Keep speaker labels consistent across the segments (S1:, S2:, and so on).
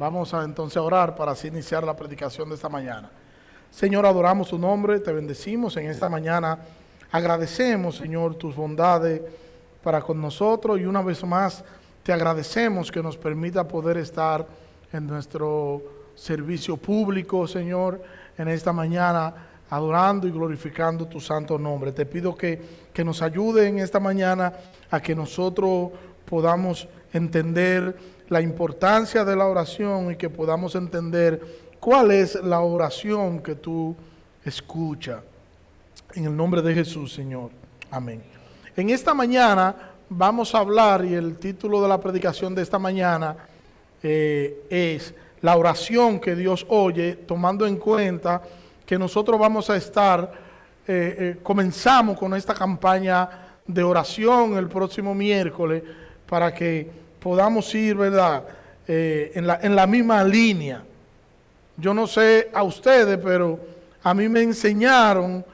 S1: Vamos a entonces a orar para así iniciar la predicación de esta mañana. Señor, adoramos tu nombre, te bendecimos en esta mañana. Agradecemos, Señor, tus bondades para con nosotros y una vez más te agradecemos que nos permita poder estar en nuestro servicio público, Señor, en esta mañana, adorando y glorificando tu santo nombre. Te pido que nos ayude en esta mañana a que nosotros podamos entender la importancia de la oración y que podamos entender cuál es la oración que tú escuchas. En el nombre de Jesús, Señor. Amén. En esta mañana vamos a hablar, y el título de la predicación de esta mañana es la oración que Dios oye, tomando en cuenta que nosotros vamos a estar, comenzamos con esta campaña de oración el próximo miércoles para que podamos ir, ¿verdad?, en la misma línea. Yo no sé a ustedes, pero a mí me enseñaron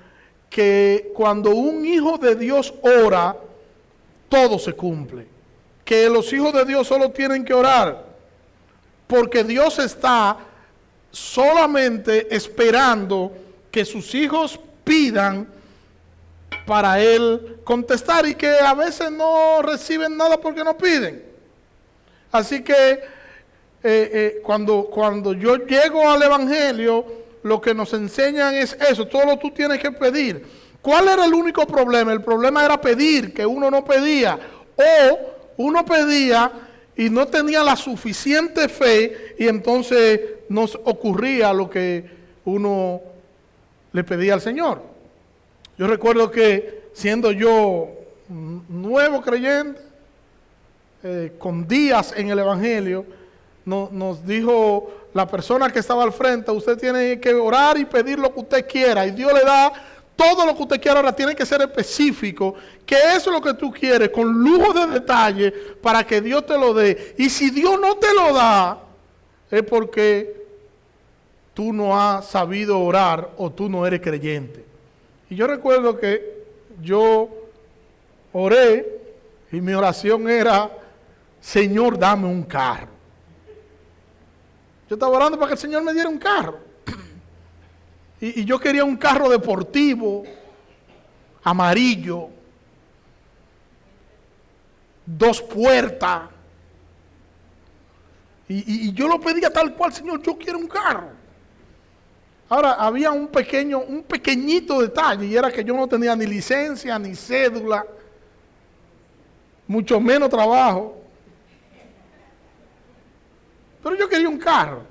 S1: que cuando un hijo de Dios ora, todo se cumple. Que los hijos de Dios solo tienen que orar, porque Dios está solamente esperando que sus hijos pidan para Él contestar, y que a veces no reciben nada porque no piden. Así que cuando yo llego al Evangelio, lo que nos enseñan es eso, todo lo que tú tienes que pedir. ¿Cuál era el único problema? El problema era pedir, que uno no pedía, o uno pedía y no tenía la suficiente fe, y entonces nos ocurría lo que uno le pedía al Señor. Yo recuerdo que siendo yo nuevo creyente, con días en el Evangelio, nos dijo la persona que estaba al frente: usted tiene que orar y pedir lo que usted quiera, y Dios le da todo lo que usted quiera. Ahora tiene que ser específico, que eso es lo que tú quieres, con lujo de detalle, para que Dios te lo dé. Y si Dios no te lo da, es porque tú no has sabido orar o tú no eres creyente. Y yo recuerdo que yo oré y mi oración era: Señor, dame un carro. Yo estaba orando para que el Señor me diera un carro. Y yo quería un carro deportivo, amarillo, 2 puertas. Y yo lo pedía tal cual: Señor, yo quiero un carro. Ahora, había un pequeñito detalle, y era que yo no tenía ni licencia, ni cédula, mucho menos trabajo. Pero yo quería un carro.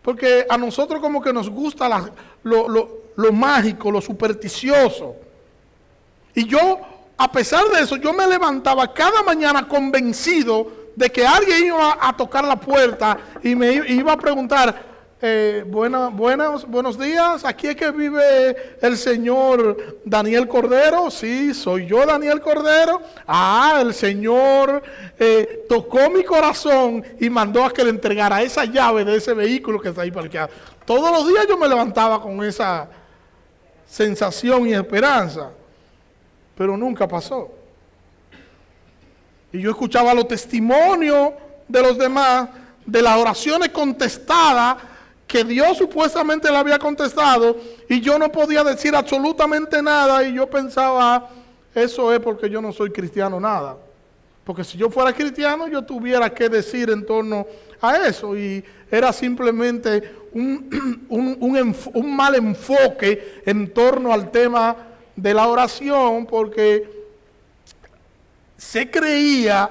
S1: Porque a nosotros como que nos gusta lo mágico, lo supersticioso. Y yo, a pesar de eso, yo me levantaba cada mañana convencido de que alguien iba a tocar la puerta y me iba a preguntar: buenos días, ¿aquí es que vive el señor Daniel Cordero? Sí, soy yo, Daniel Cordero. El Señor tocó mi corazón y mandó a que le entregara esa llave de ese vehículo que está ahí parqueado. Todos los días yo me levantaba con esa sensación y esperanza, pero nunca pasó. Y yo escuchaba los testimonios de los demás, de las oraciones contestadas, que Dios supuestamente le había contestado, y yo no podía decir absolutamente nada, y yo pensaba: eso es porque yo no soy cristiano nada. Porque si yo fuera cristiano, yo tuviera que decir en torno a eso, y era simplemente un mal enfoque en torno al tema de la oración, porque se creía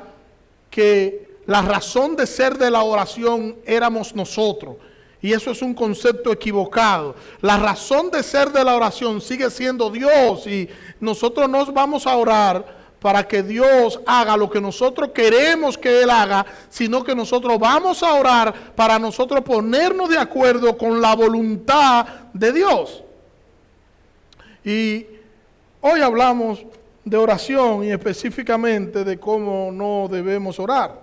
S1: que la razón de ser de la oración éramos nosotros. Y eso es un concepto equivocado. La razón de ser de la oración sigue siendo Dios, y nosotros nos vamos a orar para que Dios haga lo que nosotros queremos que Él haga, sino que nosotros vamos a orar para nosotros ponernos de acuerdo con la voluntad de Dios. Y hoy hablamos de oración, y específicamente de cómo no debemos orar.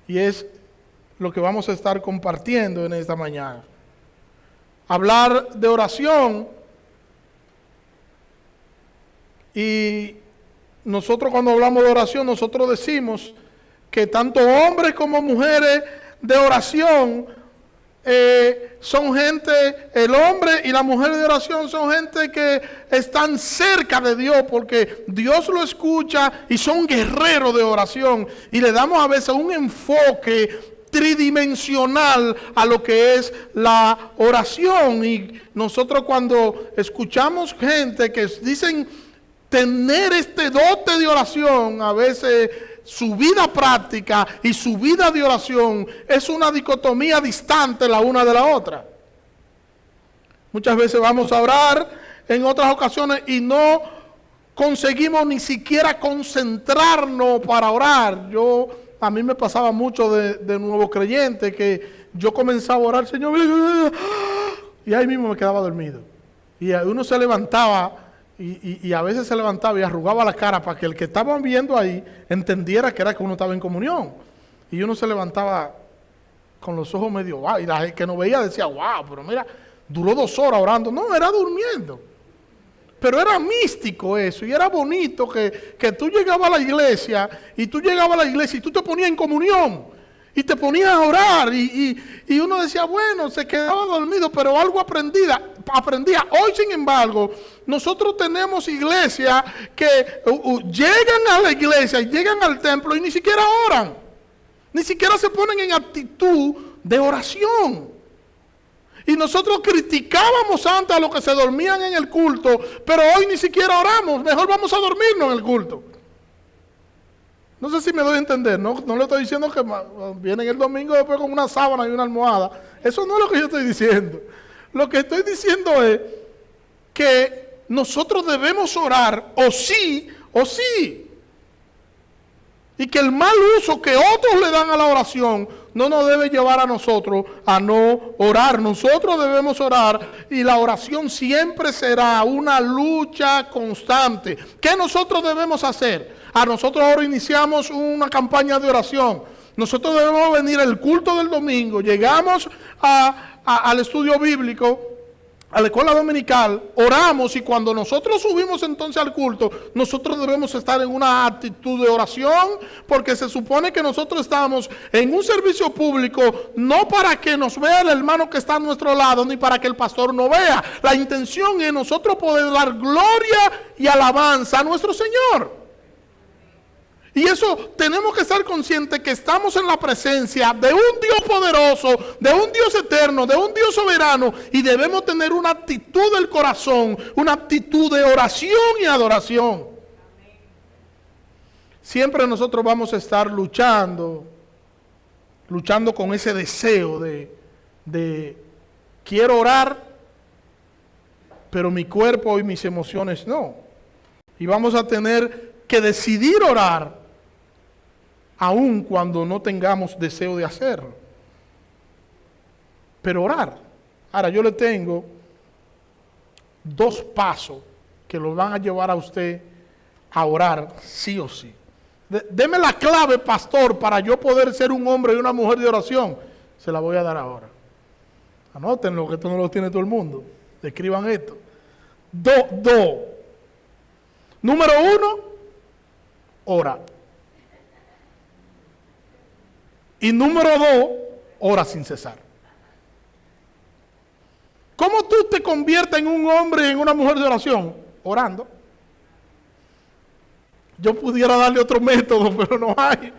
S1: Y es lo que vamos a estar compartiendo en esta mañana. Hablar de oración, y nosotros cuando hablamos de oración, nosotros decimos que tanto hombres como mujeres de oración son gente, el hombre y la mujer de oración son gente que están cerca de Dios porque Dios lo escucha y son guerreros de oración, y le damos a veces un enfoque tridimensional a lo que es la oración. Y nosotros, cuando escuchamos gente que dicen tener este dote de oración, a veces su vida práctica y su vida de oración es una dicotomía distante la una de la otra. Muchas veces vamos a orar en otras ocasiones y no conseguimos ni siquiera concentrarnos para orar. A mí me pasaba mucho de nuevo creyente, que yo comenzaba a orar, Señor, y ahí mismo me quedaba dormido. Y uno se levantaba, y a veces se levantaba y arrugaba la cara para que el que estaban viendo ahí entendiera que era que uno estaba en comunión. Y uno se levantaba con los ojos medio, wow, y la gente que no veía decía, wow, pero mira, duró 2 horas orando. No, era durmiendo. Pero era místico eso, y era bonito que tú llegabas a la iglesia, y tú te ponías en comunión, y te ponías a orar, y uno decía, bueno, se quedaba dormido, pero algo aprendía. Hoy, sin embargo, nosotros tenemos iglesias que llegan a la iglesia, llegan al templo, y ni siquiera oran, ni siquiera se ponen en actitud de oración. Y nosotros criticábamos antes a los que se dormían en el culto, pero hoy ni siquiera oramos, mejor vamos a dormirnos en el culto. No sé si me doy a entender, no le estoy diciendo que vienen el domingo después con una sábana y una almohada. Eso no es lo que yo estoy diciendo. Lo que estoy diciendo es que nosotros debemos orar o sí. Y que el mal uso que otros le dan a la oración no nos debe llevar a nosotros a no orar. Nosotros debemos orar, y la oración siempre será una lucha constante. ¿Qué nosotros debemos hacer? Nosotros ahora iniciamos una campaña de oración. Nosotros debemos venir al culto del domingo, llegamos al estudio bíblico, a la escuela dominical, oramos, y cuando nosotros subimos entonces al culto, nosotros debemos estar en una actitud de oración, porque se supone que nosotros estamos en un servicio público, no para que nos vea el hermano que está a nuestro lado, ni para que el pastor nos vea. La intención es nosotros poder dar gloria y alabanza a nuestro Señor. Y eso tenemos que estar conscientes que estamos en la presencia de un Dios poderoso, de un Dios eterno, de un Dios soberano, y debemos tener una actitud del corazón, una actitud de oración y adoración. Siempre nosotros vamos a estar luchando con ese deseo de quiero orar, pero mi cuerpo y mis emociones no. Y vamos a tener que decidir orar, aun cuando no tengamos deseo de hacerlo. Pero orar. Ahora, yo le tengo 2 pasos que lo van a llevar a usted a orar sí o sí. Deme la clave, pastor, para yo poder ser un hombre y una mujer de oración. Se la voy a dar ahora. Anótenlo, que esto no lo tiene todo el mundo. Escriban esto. Número 1, ora. Y número 2, ora sin cesar. ¿Cómo tú te conviertes en un hombre y en una mujer de oración? Orando. Yo pudiera darle otro método, pero no hay.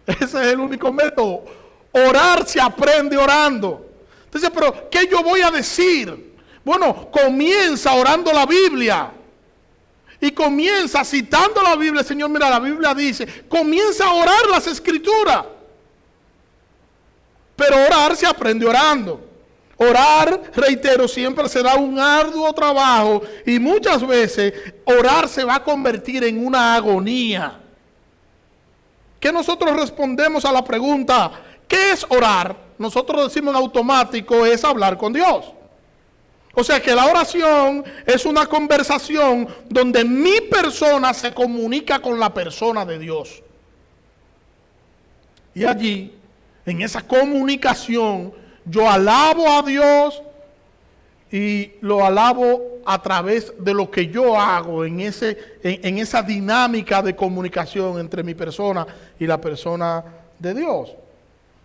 S1: Ese es el único método. Orar se aprende orando. Entonces, pero ¿qué yo voy a decir? Bueno, comienza orando la Biblia. Y comienza citando la Biblia. Señor, mira, la Biblia dice, comienza a orar las Escrituras. Pero orar se aprende orando. Orar, reitero, siempre será un arduo trabajo, y muchas veces orar se va a convertir en una agonía. ¿Qué nosotros respondemos a la pregunta, ¿qué es orar? Nosotros decimos en automático, es hablar con Dios. O sea que la oración es una conversación donde mi persona se comunica con la persona de Dios. Y allí, en esa comunicación, yo alabo a Dios, y lo alabo a través de lo que yo hago en esa dinámica de comunicación entre mi persona y la persona de Dios.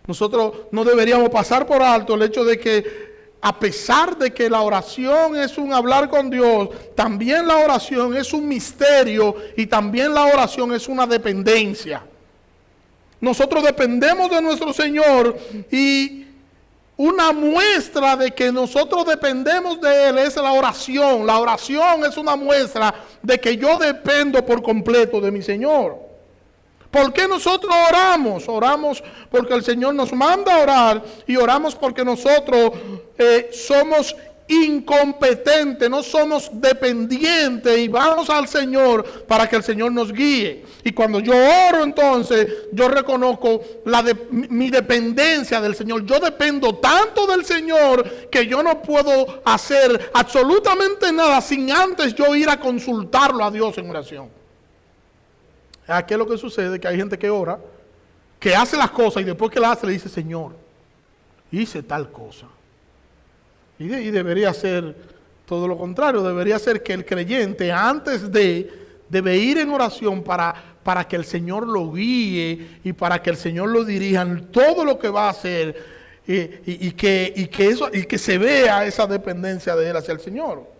S1: Nosotros no deberíamos pasar por alto el hecho de que, a pesar de que la oración es un hablar con Dios, también la oración es un misterio y también la oración es una dependencia. Nosotros dependemos de nuestro Señor, y una muestra de que nosotros dependemos de Él es la oración. La oración es una muestra de que yo dependo por completo de mi Señor. ¿Por qué nosotros oramos? Oramos porque el Señor nos manda a orar, y oramos porque nosotros somos incompetentes, no somos dependientes, y vamos al Señor para que el Señor nos guíe. Y cuando yo oro, entonces yo reconozco mi dependencia del Señor. Yo dependo tanto del Señor que yo no puedo hacer absolutamente nada sin antes yo ir a consultarlo a Dios en oración. Aquí es lo que sucede, que hay gente que ora, que hace las cosas, y después que las hace le dice: Señor, hice tal cosa. Y debería ser todo lo contrario. Debería ser que el creyente, antes debe ir en oración para que el Señor lo guíe y para que el Señor lo dirija en todo lo que va a hacer, y que se vea esa dependencia de Él hacia el Señor.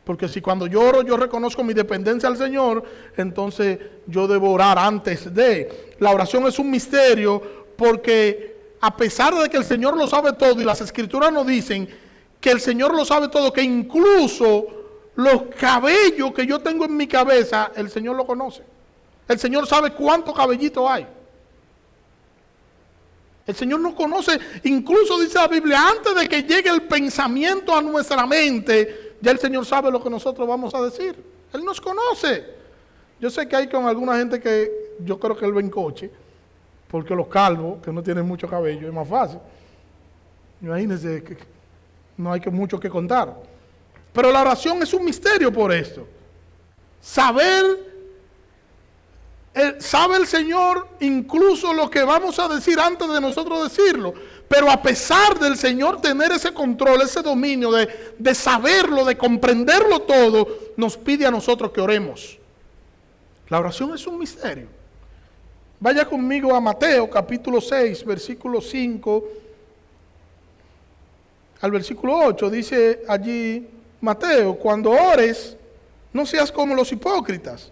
S1: Porque si cuando yo oro yo reconozco mi dependencia al Señor, entonces yo debo orar antes de. La oración es un misterio, porque a pesar de que el Señor lo sabe todo, y las Escrituras nos dicen que el Señor lo sabe todo, que incluso los cabellos que yo tengo en mi cabeza, el Señor lo conoce. El Señor sabe cuántos cabellitos hay. El Señor nos conoce, incluso dice la Biblia, antes de que llegue el pensamiento a nuestra mente, ya el Señor sabe lo que nosotros vamos a decir. Él nos conoce. Yo sé que hay con alguna gente que yo creo que Él ve en coche, porque los calvos, que no tienen mucho cabello, es más fácil. Imagínense que no hay mucho que contar. Pero la oración es un misterio por esto. Sabe el Señor incluso lo que vamos a decir antes de nosotros decirlo. Pero a pesar del Señor tener ese control, ese dominio de saberlo, de comprenderlo todo, nos pide a nosotros que oremos. La oración es un misterio. Vaya conmigo a Mateo capítulo 6, versículo 5 al versículo 8. Dice allí Mateo: cuando ores, no seas como los hipócritas,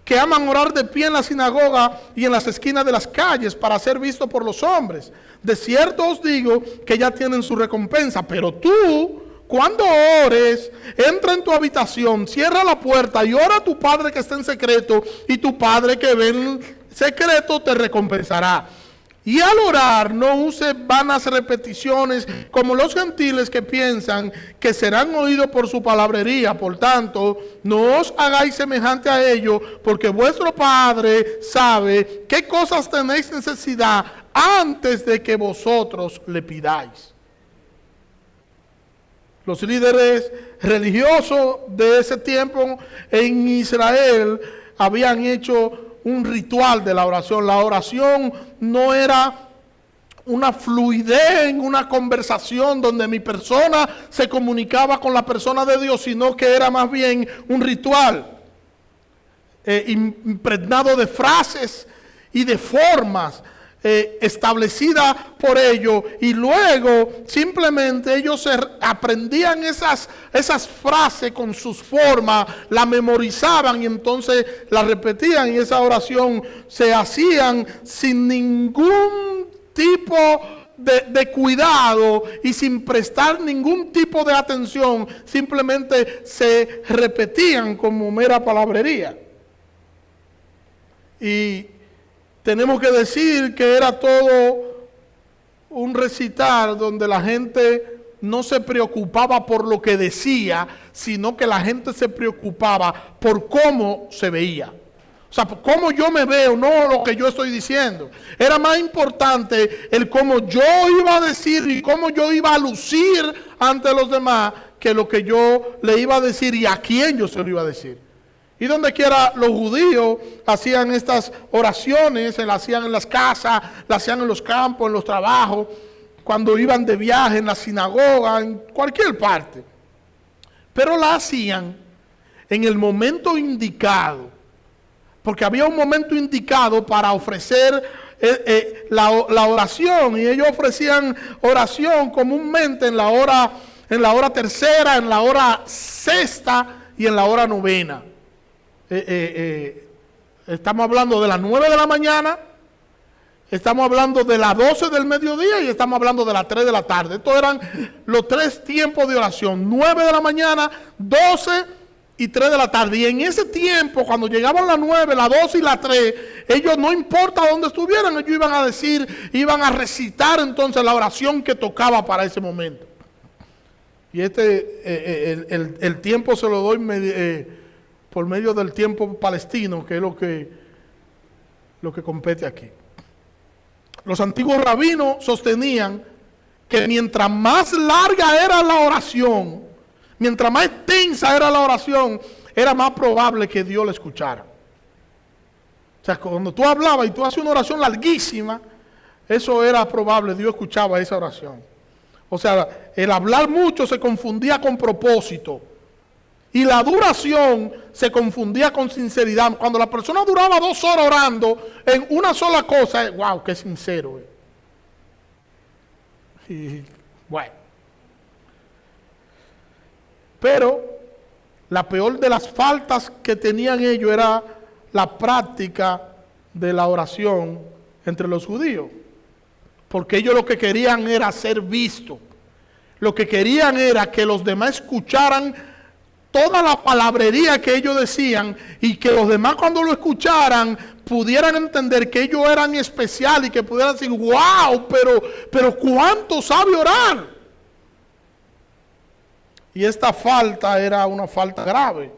S1: que aman orar de pie en la sinagoga y en las esquinas de las calles para ser visto por los hombres. De cierto os digo que ya tienen su recompensa. Pero tú, cuando ores, entra en tu habitación, cierra la puerta y ora a tu Padre que está en secreto, y tu Padre que ve en secreto te recompensará. Y al orar, no use vanas repeticiones como los gentiles, que piensan que serán oídos por su palabrería. Por tanto, no os hagáis semejante a ellos, porque vuestro Padre sabe qué cosas tenéis necesidad antes de que vosotros le pidáis. Los líderes religiosos de ese tiempo en Israel habían hecho un ritual de la oración. La oración no era una fluidez en una conversación donde mi persona se comunicaba con la persona de Dios, sino que era más bien un ritual impregnado de frases y de formas establecida por ellos, y luego simplemente ellos aprendían esas frases con sus formas, la memorizaban y entonces la repetían, y esa oración se hacían sin ningún tipo de cuidado y sin prestar ningún tipo de atención, simplemente se repetían como mera palabrería. Y tenemos que decir que era todo un recitar donde la gente no se preocupaba por lo que decía, sino que la gente se preocupaba por cómo se veía. O sea, cómo yo me veo, no lo que yo estoy diciendo. Era más importante el cómo yo iba a decir y cómo yo iba a lucir ante los demás, que lo que yo le iba a decir y a quién yo se lo iba a decir. Y donde quiera los judíos hacían estas oraciones, se las hacían en las casas, las hacían en los campos, en los trabajos, cuando iban de viaje, en la sinagoga, en cualquier parte. pero la hacían en el momento indicado, porque había un momento indicado para ofrecer la oración, y ellos ofrecían oración comúnmente en la hora tercera, en la hora sexta y en la hora novena. Estamos hablando de las 9 de la mañana, estamos hablando de las 12 del mediodía y estamos hablando de las 3 de la tarde. Estos eran los 3 tiempos de oración: 9 de la mañana, 12 y 3 de la tarde. Y en ese tiempo, cuando llegaban las 9, las 12 y las 3, ellos, no importa dónde estuvieran, ellos iban a decir, iban a recitar entonces la oración que tocaba para ese momento. Y el tiempo se lo doy por medio del tiempo palestino, que es lo que compete aquí. Los antiguos rabinos sostenían que mientras más larga era la oración, mientras más extensa era la oración, era más probable que Dios la escuchara. O sea, cuando tú hablabas y tú haces una oración larguísima, eso era probable, Dios escuchaba esa oración. O sea, el hablar mucho se confundía con propósito. Y la duración se confundía con sinceridad. Cuando la persona duraba 2 horas orando en una sola cosa, wow, qué sincero. Y bueno. Pero la peor de las faltas que tenían ellos era la práctica de la oración entre los judíos. Porque ellos lo que querían era ser vistos. Lo que querían era que los demás escucharan toda la palabrería que ellos decían, y que los demás, cuando lo escucharan, pudieran entender que ellos eran especiales y que pudieran decir, wow, pero cuánto sabe orar. Y esta falta era una falta grave,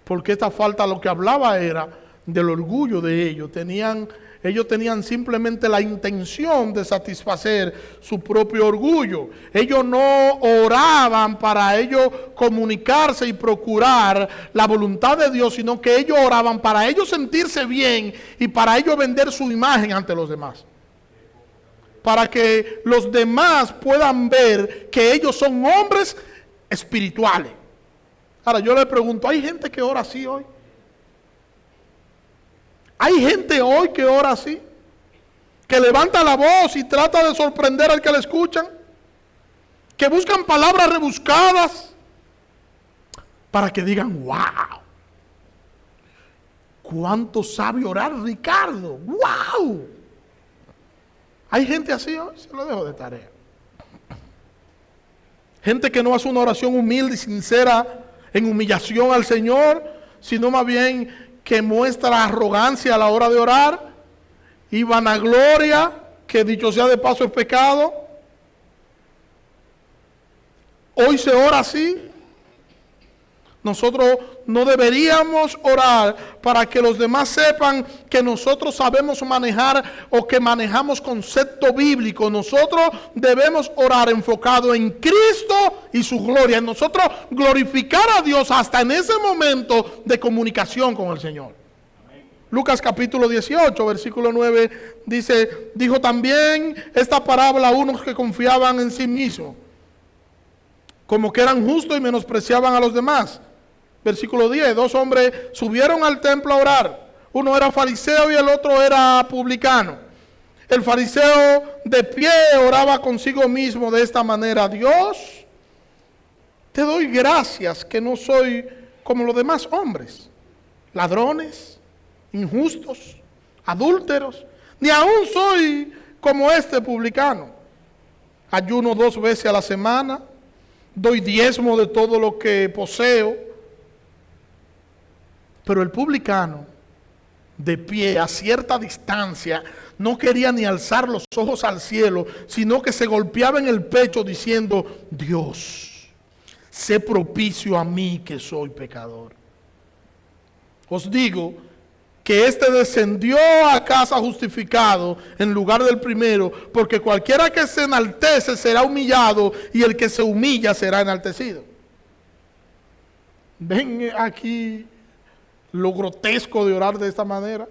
S1: porque esta falta lo que hablaba era del orgullo de ellos. Ellos tenían simplemente la intención de satisfacer su propio orgullo. Ellos no oraban para ellos comunicarse y procurar la voluntad de Dios, sino que ellos oraban para ellos sentirse bien y para ellos vender su imagen ante los demás. Para que los demás puedan ver que ellos son hombres espirituales. Ahora yo le pregunto, ¿hay gente que ora así hoy? ¿Hay gente hoy que ora así? Que levanta la voz y trata de sorprender al que le escuchan. Que buscan palabras rebuscadas para que digan, wow, cuánto sabe orar Ricardo, wow. ¿Hay gente así hoy? Se lo dejo de tarea. Gente que no hace una oración humilde y sincera en humillación al Señor, sino más bien que muestra arrogancia a la hora de orar y vanagloria, que dicho sea de paso es pecado. Hoy se ora así. Nosotros no deberíamos orar para que los demás sepan que nosotros sabemos manejar o que manejamos concepto bíblico. Nosotros debemos orar enfocado en Cristo y su gloria. Nosotros glorificar a Dios hasta en ese momento de comunicación con el Señor. Lucas capítulo 18, versículo 9 dice, dijo también esta parábola a unos que confiaban en sí mismos, como que eran justos y menospreciaban a los demás. Versículo 10, 2 hombres subieron al templo a orar. Uno era fariseo y el otro era publicano. El fariseo de pie oraba consigo mismo de esta manera: Dios, te doy gracias que no soy como los demás hombres, ladrones, injustos, adúlteros, ni aún soy como este publicano. Ayuno 2 veces a la semana, doy diezmo de todo lo que poseo. Pero el publicano, de pie, a cierta distancia, no quería ni alzar los ojos al cielo, sino que se golpeaba en el pecho diciendo: Dios, sé propicio a mí que soy pecador. Os digo que éste descendió a casa justificado en lugar del primero, porque cualquiera que se enaltece será humillado, y el que se humilla será enaltecido. Ven aquí lo grotesco de orar de esta manera.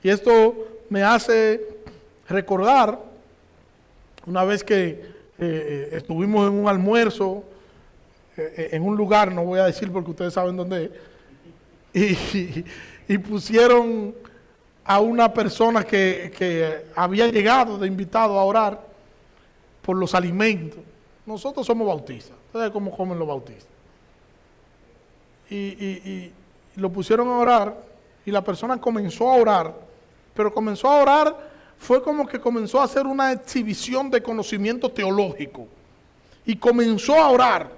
S1: Y esto me hace recordar una vez que estuvimos en un almuerzo en un lugar, no voy a decir porque ustedes saben dónde es, y pusieron a una persona que había llegado de invitado a orar por los alimentos. Nosotros somos bautistas, ustedes cómo comen los bautistas. Y lo pusieron a orar y la persona comenzó a orar, pero comenzó a orar, fue como que comenzó a hacer una exhibición de conocimiento teológico y comenzó a orar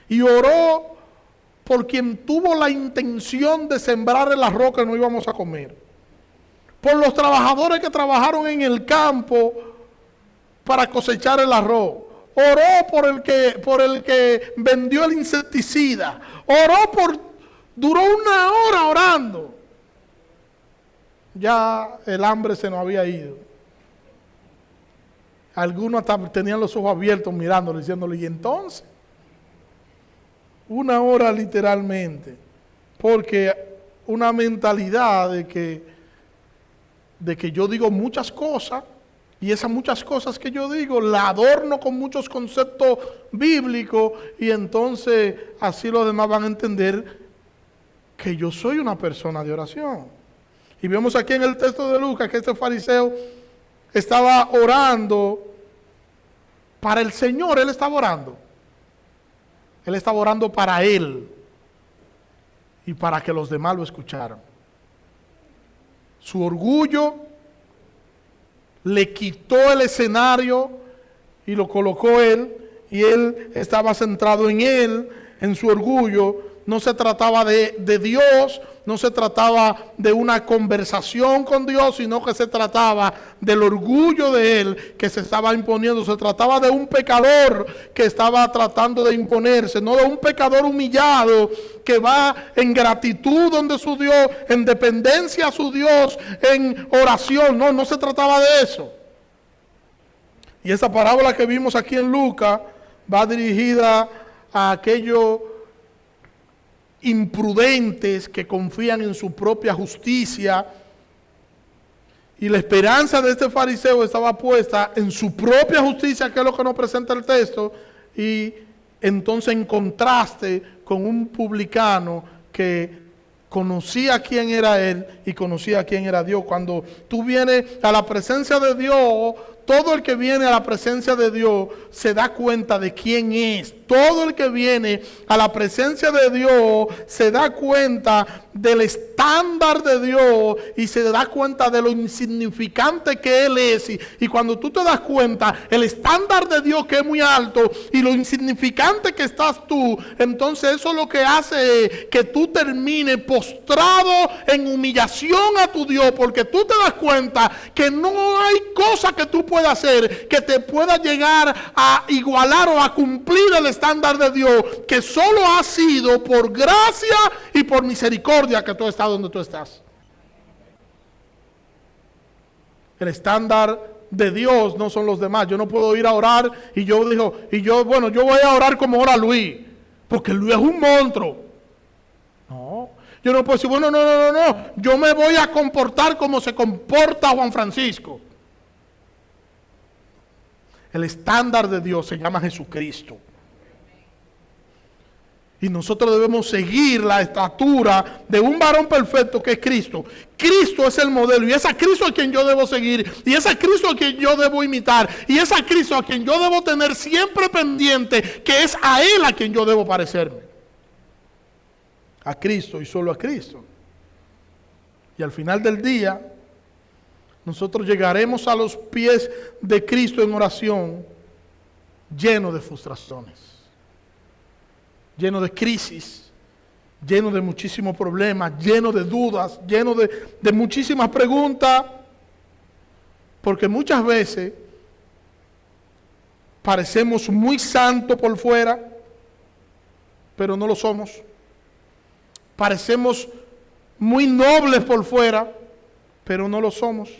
S1: y oró por quien tuvo la intención de sembrar el arroz que no íbamos a comer, por los trabajadores que trabajaron en el campo para cosechar el arroz, oró por el que vendió el insecticida, duró una hora orando. Ya el hambre se nos había ido. Algunos hasta tenían los ojos abiertos mirándolo, diciéndole, ¿y entonces? Una hora literalmente, porque una mentalidad de que yo digo muchas cosas, y esas muchas cosas que yo digo, la adorno con muchos conceptos bíblicos, y entonces así los demás van a entender que yo soy una persona de oración. Y vemos aquí en el texto de Lucas que este fariseo estaba orando para el Señor, él estaba orando. Él estaba orando para él y para que los demás lo escucharan. Su orgullo le quitó el escenario y lo colocó él, y él estaba centrado en él, en su orgullo. No se trataba de Dios, no se trataba de una conversación con Dios, sino que se trataba del orgullo de él que se estaba imponiendo. Se trataba de un pecador que estaba tratando de imponerse, no de un pecador humillado que va en gratitud donde su Dios, en dependencia a su Dios, en oración. No se trataba de eso. Y esa parábola que vimos aquí en Lucas va dirigida a aquellos imprudentes que confían en su propia justicia, y la esperanza de este fariseo estaba puesta en su propia justicia, que es lo que nos presenta el texto, y entonces en contraste con un publicano que conocía quién era él y conocía quién era Dios. Cuando tú vienes a la presencia de Dios, todo el que viene a la presencia de Dios se da cuenta de quién es. Todo el que viene a la presencia de Dios se da cuenta del estándar de Dios y se da cuenta de lo insignificante que Él es. Y cuando tú te das cuenta el estándar de Dios, que es muy alto, y lo insignificante que estás tú, entonces eso lo que hace es que tú termines postrado en humillación a tu Dios, porque tú te das cuenta que no hay cosa que tú puedas hacer que te pueda llegar a igualar o a cumplir el estándar de Dios, que solo ha sido por gracia y por misericordia que tú estás donde tú estás. El estándar de Dios no son los demás. Yo no puedo ir a orar y yo voy a orar como ora Luis, porque Luis es un monstruo. No, yo no puedo decir, no, yo me voy a comportar como se comporta Juan Francisco. El estándar de Dios se llama Jesucristo. Y nosotros debemos seguir la estatura de un varón perfecto que es Cristo. Cristo es el modelo, y es a Cristo a quien yo debo seguir, y es a Cristo a quien yo debo imitar, y es a Cristo a quien yo debo tener siempre pendiente, que es a Él a quien yo debo parecerme. A Cristo y solo a Cristo. Y al final del día, nosotros llegaremos a los pies de Cristo en oración, lleno de frustraciones, lleno de crisis, lleno de muchísimos problemas, lleno de dudas, lleno de muchísimas preguntas, porque muchas veces parecemos muy santos por fuera, pero no lo somos. Parecemos muy nobles por fuera, pero no lo somos.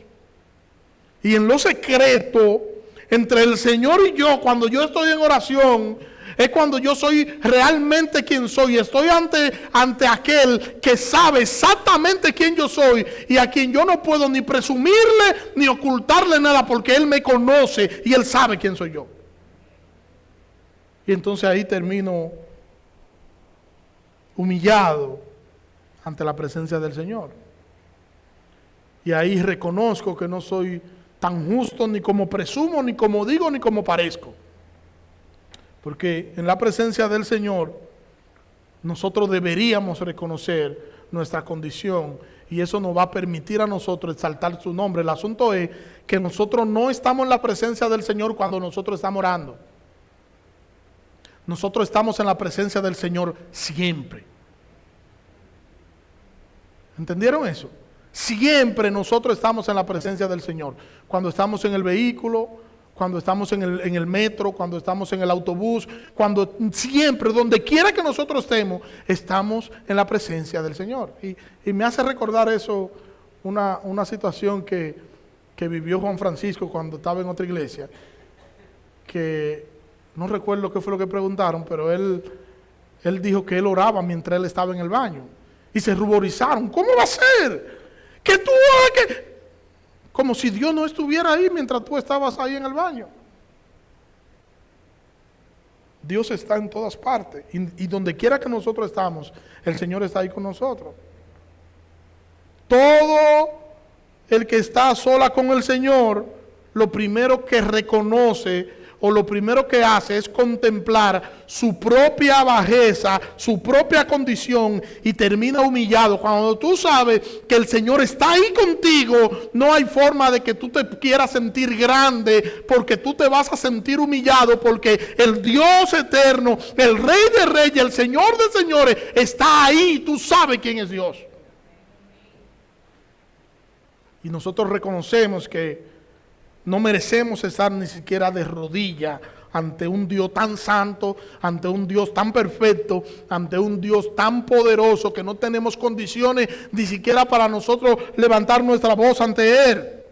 S1: Y en lo secreto, entre el Señor y yo, cuando yo estoy en oración, es cuando yo soy realmente quien soy. Estoy ante aquel que sabe exactamente quién yo soy, y a quien yo no puedo ni presumirle ni ocultarle nada, porque Él me conoce y Él sabe quién soy yo. Y entonces ahí termino humillado ante la presencia del Señor. Y ahí reconozco que no soy tan justo ni como presumo, ni como digo, ni como parezco. Porque en la presencia del Señor nosotros deberíamos reconocer nuestra condición y eso nos va a permitir a nosotros exaltar su nombre. El asunto es que nosotros no estamos en la presencia del Señor cuando nosotros estamos orando. Nosotros estamos en la presencia del Señor siempre. ¿Entendieron eso? Siempre nosotros estamos en la presencia del Señor. Cuando estamos en el vehículo, cuando estamos en el metro, cuando estamos en el autobús, cuando siempre, donde quiera que nosotros estemos, estamos en la presencia del Señor. Y me hace recordar eso, una situación que vivió Juan Francisco cuando estaba en otra iglesia, que no recuerdo qué fue lo que preguntaron, pero él dijo que él oraba mientras él estaba en el baño. Y se ruborizaron. ¿Cómo va a ser? Que tú que... Como si Dios no estuviera ahí mientras tú estabas ahí en el baño. Dios está en todas partes. Y donde quiera que nosotros estamos, el Señor está ahí con nosotros. Todo el que está a sola con el Señor, lo primero que reconoce o lo primero que hace es contemplar su propia bajeza, su propia condición y termina humillado. Cuando tú sabes que el Señor está ahí contigo, no hay forma de que tú te quieras sentir grande, porque tú te vas a sentir humillado, porque el Dios eterno, el Rey de Reyes, el Señor de Señores está ahí. Tú sabes quién es Dios. Y nosotros reconocemos que no merecemos estar ni siquiera de rodillas ante un Dios tan santo, ante un Dios tan perfecto, ante un Dios tan poderoso que no tenemos condiciones ni siquiera para nosotros levantar nuestra voz ante Él.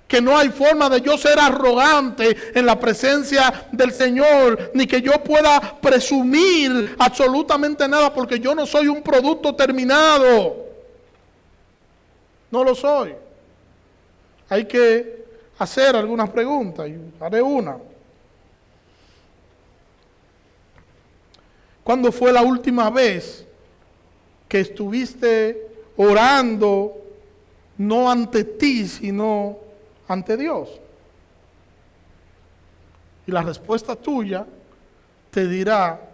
S1: Que no hay forma de yo ser arrogante en la presencia del Señor, ni que yo pueda presumir absolutamente nada, porque yo no soy un producto terminado. No lo soy. Hay que hacer algunas preguntas y haré una. ¿Cuándo fue la última vez que estuviste orando no ante ti, sino ante Dios? Y la respuesta tuya te dirá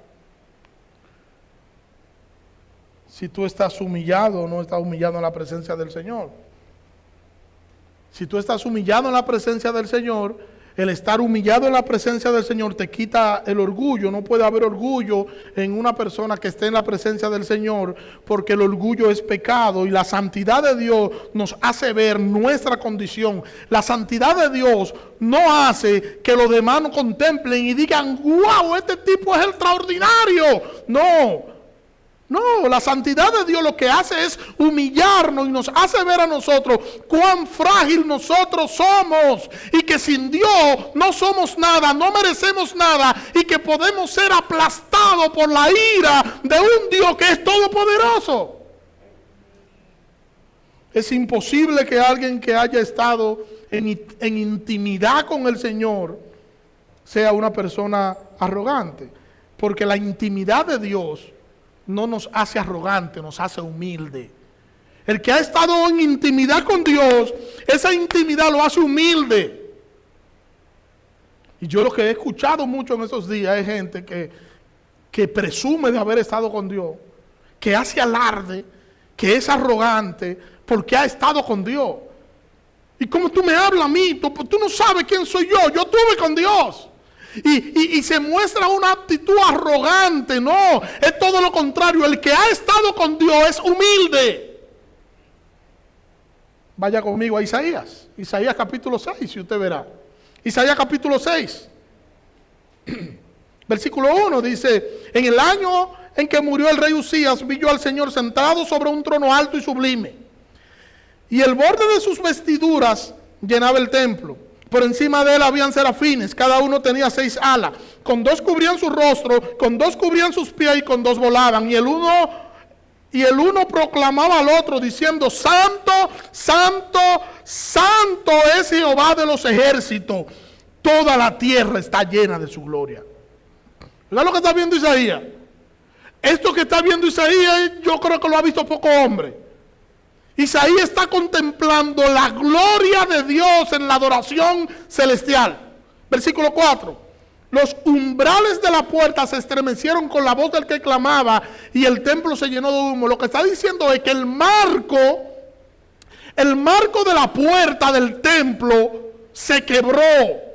S1: si tú estás humillado o no estás humillado en la presencia del Señor. Si tú estás humillado en la presencia del Señor, el estar humillado en la presencia del Señor te quita el orgullo. No puede haber orgullo en una persona que esté en la presencia del Señor, porque el orgullo es pecado y la santidad de Dios nos hace ver nuestra condición. La santidad de Dios no hace que los demás nos contemplen y digan, wow, este tipo es extraordinario. No, la santidad de Dios lo que hace es humillarnos y nos hace ver a nosotros cuán frágil nosotros somos y que sin Dios no somos nada, no merecemos nada y que podemos ser aplastados por la ira de un Dios que es todopoderoso. Es imposible que alguien que haya estado en intimidad con el Señor sea una persona arrogante, porque la intimidad de Dios no nos hace arrogante, nos hace humilde. El que ha estado en intimidad con Dios, esa intimidad lo hace humilde. Y yo lo que he escuchado mucho en esos días es gente que presume de haber estado con Dios, que hace alarde, que es arrogante porque ha estado con Dios. ¿Y cómo tú me hablas a mí? Tú no sabes quién soy yo estuve con Dios. Y se muestra una actitud arrogante. No, es todo lo contrario. El que ha estado con Dios es humilde. Vaya conmigo a Isaías capítulo 6, y usted verá. Isaías capítulo 6 versículo 1 dice: en el año en que murió el rey Usías, vi yo al Señor sentado sobre un trono alto y sublime, y el borde de sus vestiduras llenaba el templo. Por encima de él habían serafines, cada uno tenía 6 alas. Con 2 cubrían su rostro, con 2 cubrían sus pies y con 2 volaban. Y el uno proclamaba al otro diciendo: Santo, Santo, Santo es Jehová de los ejércitos. Toda la tierra está llena de su gloria. ¿Verdad lo que está viendo Isaías? Esto que está viendo Isaías, yo creo que lo ha visto poco hombre. Isaías está contemplando la gloria de Dios en la adoración celestial. Versículo 4. Los umbrales de la puerta se estremecieron con la voz del que clamaba y el templo se llenó de humo. Lo que está diciendo es que el marco de la puerta del templo se quebró.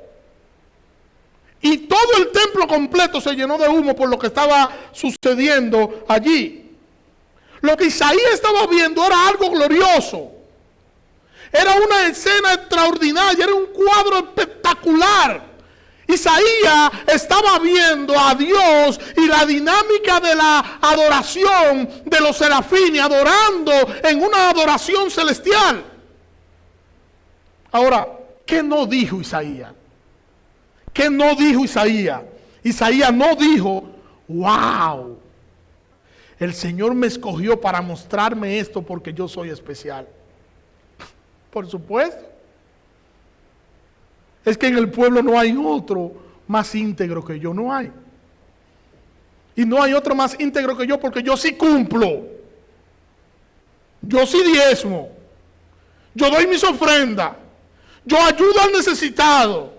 S1: Y todo el templo completo se llenó de humo por lo que estaba sucediendo allí. Lo que Isaías estaba viendo era algo glorioso. Era una escena extraordinaria, era un cuadro espectacular. Isaías estaba viendo a Dios y la dinámica de la adoración de los serafines, adorando en una adoración celestial. Ahora, ¿qué no dijo Isaías? ¿Qué no dijo Isaías? Isaías no dijo, wow, el Señor me escogió para mostrarme esto porque yo soy especial. Por supuesto. Es que en el pueblo no hay otro más íntegro que yo, no hay. Y no hay otro más íntegro que yo porque yo sí cumplo. Yo sí diezmo. Yo doy mis ofrendas. Yo ayudo al necesitado.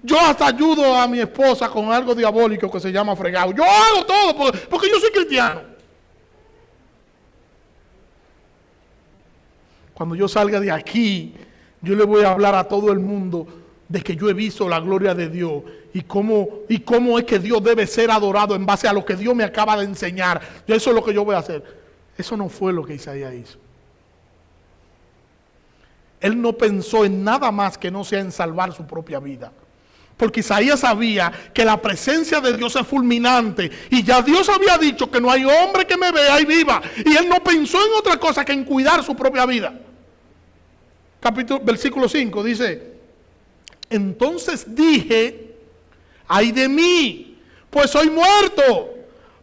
S1: Yo hasta ayudo a mi esposa con algo diabólico que se llama fregado. Yo hago todo porque yo soy cristiano. Cuando yo salga de aquí, yo le voy a hablar a todo el mundo de que yo he visto la gloria de Dios y cómo es que Dios debe ser adorado en base a lo que Dios me acaba de enseñar. Eso es lo que yo voy a hacer. Eso no fue lo que Isaías hizo. Él no pensó en nada más que no sea en salvar su propia vida. Porque Isaías sabía que la presencia de Dios es fulminante. Y ya Dios había dicho que no hay hombre que me vea y viva. Y él no pensó en otra cosa que en cuidar su propia vida. Versículo 5 dice: entonces dije, ay de mí, pues soy muerto.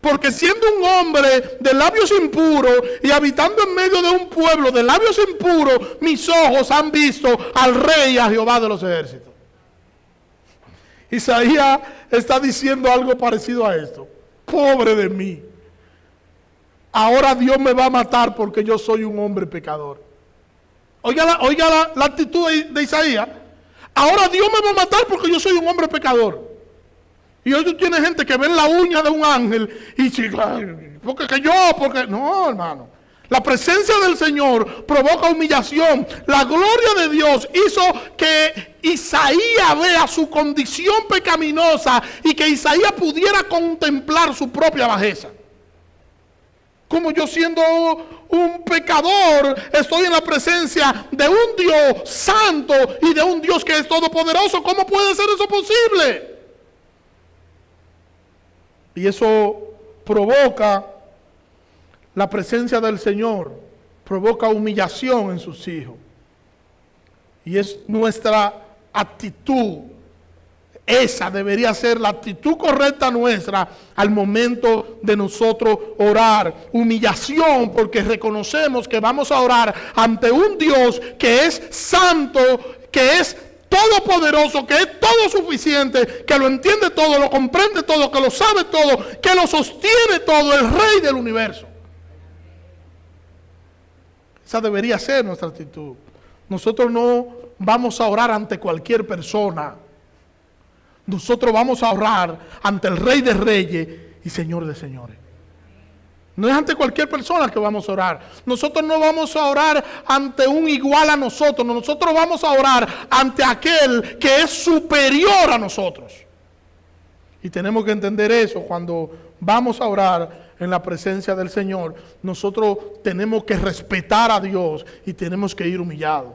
S1: Porque siendo un hombre de labios impuros y habitando en medio de un pueblo de labios impuros, mis ojos han visto al Rey, a Jehová de los ejércitos. Isaías está diciendo algo parecido a esto. Pobre de mí. Ahora Dios me va a matar porque yo soy un hombre pecador. Oiga la actitud de Isaías. Ahora Dios me va a matar porque yo soy un hombre pecador. Y hoy tú tienes gente que ve la uña de un ángel y dice, porque no, hermano. La presencia del Señor provoca humillación. La gloria de Dios hizo que Isaías vea su condición pecaminosa y que Isaías pudiera contemplar su propia bajeza. Como yo, siendo un pecador, estoy en la presencia de un Dios santo y de un Dios que es todopoderoso. ¿Cómo puede ser eso posible? Y eso provoca la presencia del Señor, provoca humillación en sus hijos. Y es nuestra actitud. Esa debería ser la actitud correcta nuestra al momento de nosotros orar. Humillación, porque reconocemos que vamos a orar ante un Dios que es santo, que es todopoderoso, que es todo suficiente, que lo entiende todo, lo comprende todo, que lo sabe todo, que lo sostiene todo, el Rey del universo. Esa debería ser nuestra actitud. Nosotros no vamos a orar ante cualquier persona. Nosotros vamos a orar ante el Rey de Reyes y Señor de Señores. No es ante cualquier persona que vamos a orar. Nosotros no vamos a orar ante un igual a nosotros. Nosotros vamos a orar ante aquel que es superior a nosotros. Y tenemos que entender eso cuando vamos a orar en la presencia del Señor. Nosotros tenemos que respetar a Dios y tenemos que ir humillados.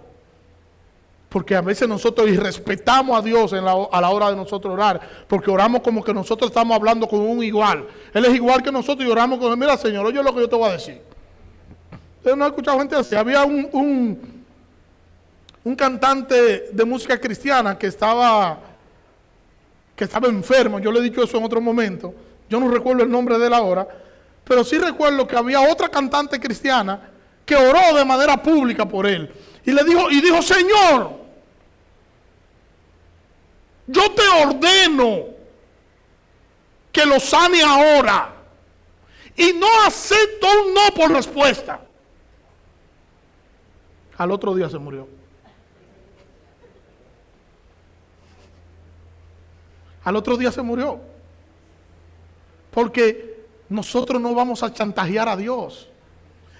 S1: Porque a veces nosotros irrespetamos a Dios a la hora de nosotros orar. Porque oramos como que nosotros estamos hablando con un igual. Él es igual que nosotros y oramos con él. Mira, Señor, oye lo que yo te voy a decir. Usted no ha escuchado gente así. Había un cantante de música cristiana que estaba enfermo. Yo le he dicho eso en otro momento. Yo no recuerdo el nombre de él ahora. Pero sí recuerdo que había otra cantante cristiana que oró de manera pública por él. Y dijo, Señor, yo te ordeno que lo sane ahora. y no acepto un no por respuesta. Al otro día se murió. Al otro día se murió. Porque nosotros no vamos a chantajear a Dios.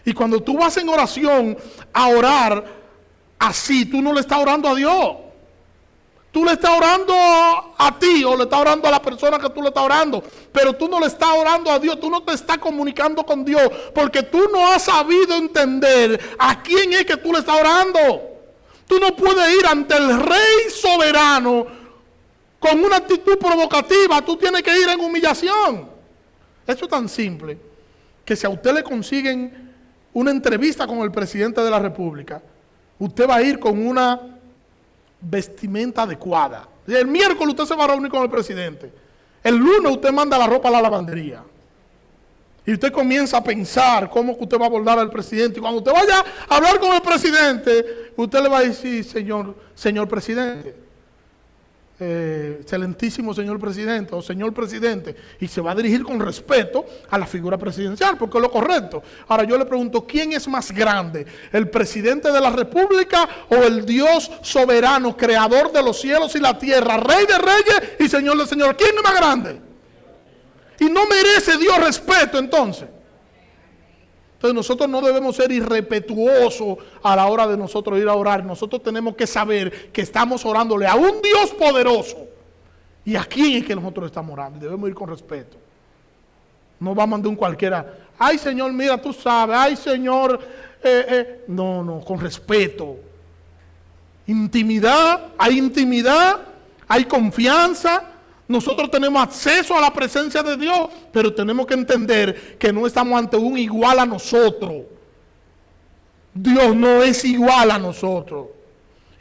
S1: Y cuando tú vas en oración a orar así, tú no le estás orando a Dios. Tú le estás orando a ti o le estás orando a la persona que tú le estás orando. Pero tú no le estás orando a Dios. Tú no te estás comunicando con Dios. Porque tú no has sabido entender a quién es que tú le estás orando. Tú no puedes ir ante el Rey soberano con una actitud provocativa. Tú tienes que ir en humillación. Esto es tan simple que si a usted le consiguen una entrevista con el presidente de la República, usted va a ir con una vestimenta adecuada. El miércoles usted se va a reunir con el presidente. El lunes usted manda la ropa a la lavandería. Y usted comienza a pensar cómo que usted va a abordar al presidente. Y cuando usted vaya a hablar con el presidente, usted le va a decir, señor presidente, excelentísimo señor presidente o señor presidente, y se va a dirigir con respeto a la figura presidencial, porque es lo correcto. Ahora yo le pregunto, ¿quién es más grande? ¿El presidente de la República o el Dios soberano, creador de los cielos y la tierra, Rey de reyes y Señor de señores? ¿Quién es más grande? Y no merece Dios respeto entonces. Entonces nosotros no debemos ser irrespetuosos a la hora de nosotros ir a orar. Nosotros tenemos que saber que estamos orándole a un Dios poderoso. ¿Y a quién es que nosotros estamos orando? Y debemos ir con respeto. No vamos a mandar un cualquiera. Ay, Señor, mira, tú sabes. Ay, Señor. No, con respeto. Intimidad, hay confianza. Nosotros tenemos acceso a la presencia de Dios, pero tenemos que entender que no estamos ante un igual a nosotros. Dios no es igual a nosotros.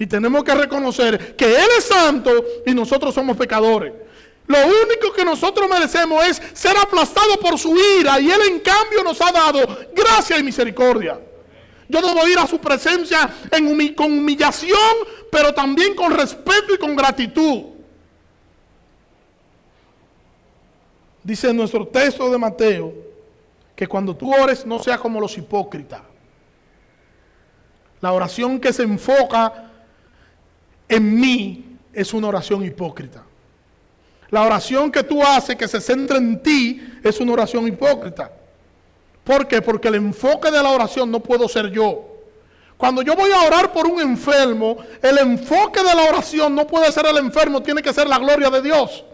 S1: Y tenemos que reconocer que Él es santo y nosotros somos pecadores. Lo único que nosotros merecemos es ser aplastados por su ira, y Él en cambio nos ha dado gracia y misericordia. Yo debo ir a su presencia con humillación, pero también con respeto y con gratitud. Dice en nuestro texto de Mateo que cuando tú ores no seas como los hipócritas. La oración que se enfoca en mí es una oración hipócrita. La oración que tú haces que se centra en ti es una oración hipócrita. ¿Por qué? Porque el enfoque de la oración no puedo ser yo. Cuando yo voy a orar por un enfermo, el enfoque de la oración no puede ser el enfermo, tiene que ser la gloria de Dios.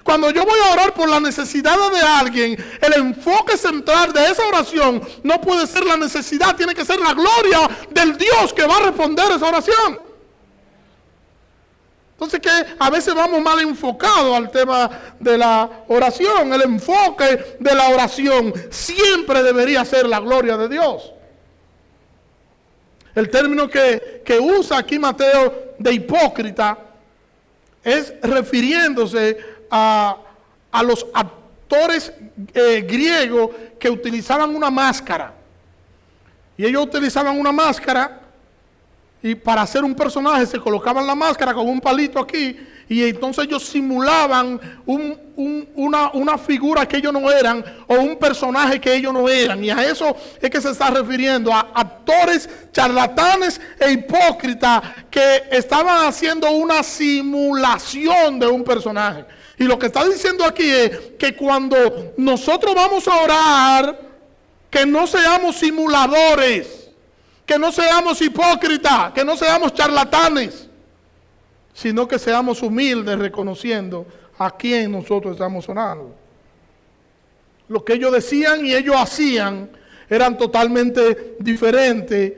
S1: Cuando yo voy a orar por la necesidad de alguien, el enfoque central de esa oración no puede ser la necesidad, tiene que ser la gloria del Dios que va a responder esa oración. Entonces que a veces vamos mal enfocados al tema de la oración. El enfoque de la oración siempre debería ser la gloria de Dios. El término que usa aquí Mateo de hipócrita es refiriéndose a los actores griegos que utilizaban una máscara. Y ellos utilizaban una máscara y para hacer un personaje se colocaban la máscara con un palito aquí, y entonces ellos simulaban una figura que ellos no eran, o un personaje que ellos no eran. Y a eso es que se está refiriendo, a actores charlatanes e hipócritas que estaban haciendo una simulación de un personaje. Y lo que está diciendo aquí es que cuando nosotros vamos a orar, que no seamos simuladores, que no seamos hipócritas, que no seamos charlatanes, sino que seamos humildes reconociendo a quién nosotros estamos orando. Lo que ellos decían y ellos hacían eran totalmente diferentes,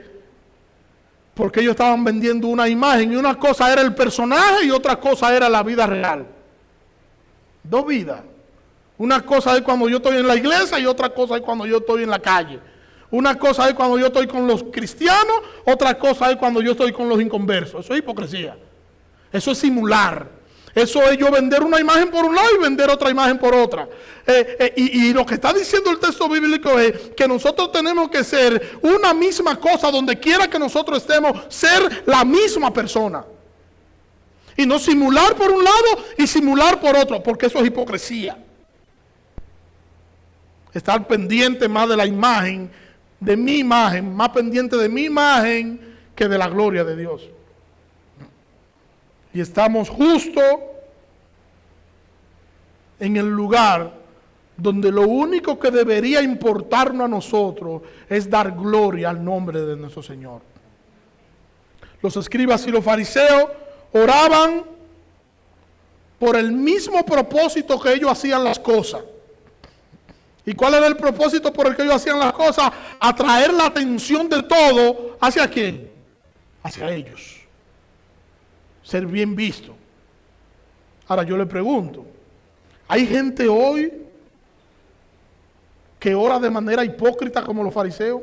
S1: porque ellos estaban vendiendo una imagen, y una cosa era el personaje y otra cosa era la vida real. Dos vidas. Una cosa es cuando yo estoy en la iglesia y otra cosa es cuando yo estoy en la calle. Una cosa es cuando yo estoy con los cristianos, otra cosa es cuando yo estoy con los inconversos. Eso es hipocresía. Eso es simular. Eso es yo vender una imagen por un lado y vender otra imagen por otra. Y lo que está diciendo el texto bíblico es que nosotros tenemos que ser una misma cosa donde quiera que nosotros estemos, ser la misma persona. Y no simular por un lado y simular por otro, porque eso es hipocresía. estar pendiente más de la imagen, de mi imagen, más pendiente de mi imagen que de la gloria de Dios. Y estamos justo en el lugar donde lo único que debería importarnos a nosotros es dar gloria al nombre de nuestro Señor. Los escribas y los fariseos oraban por el mismo propósito que ellos hacían las cosas. ¿Y cuál era el propósito por el que ellos hacían las cosas? Atraer la atención de todo. ¿Hacia quién? Hacia ellos. Ser bien visto. Ahora yo le pregunto, ¿hay gente hoy que ora de manera hipócrita como los fariseos?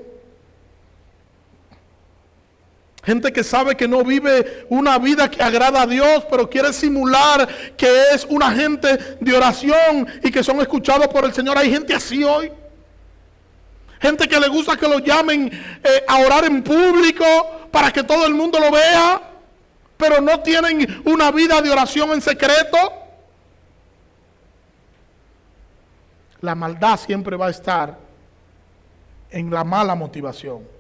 S1: Gente que sabe que no vive una vida que agrada a Dios, pero quiere simular que es una gente de oración y que son escuchados por el Señor. Hay gente así hoy. Gente que le gusta que lo llamen a orar en público para que todo el mundo lo vea, pero no tienen una vida de oración en secreto. La maldad siempre va a estar en la mala motivación.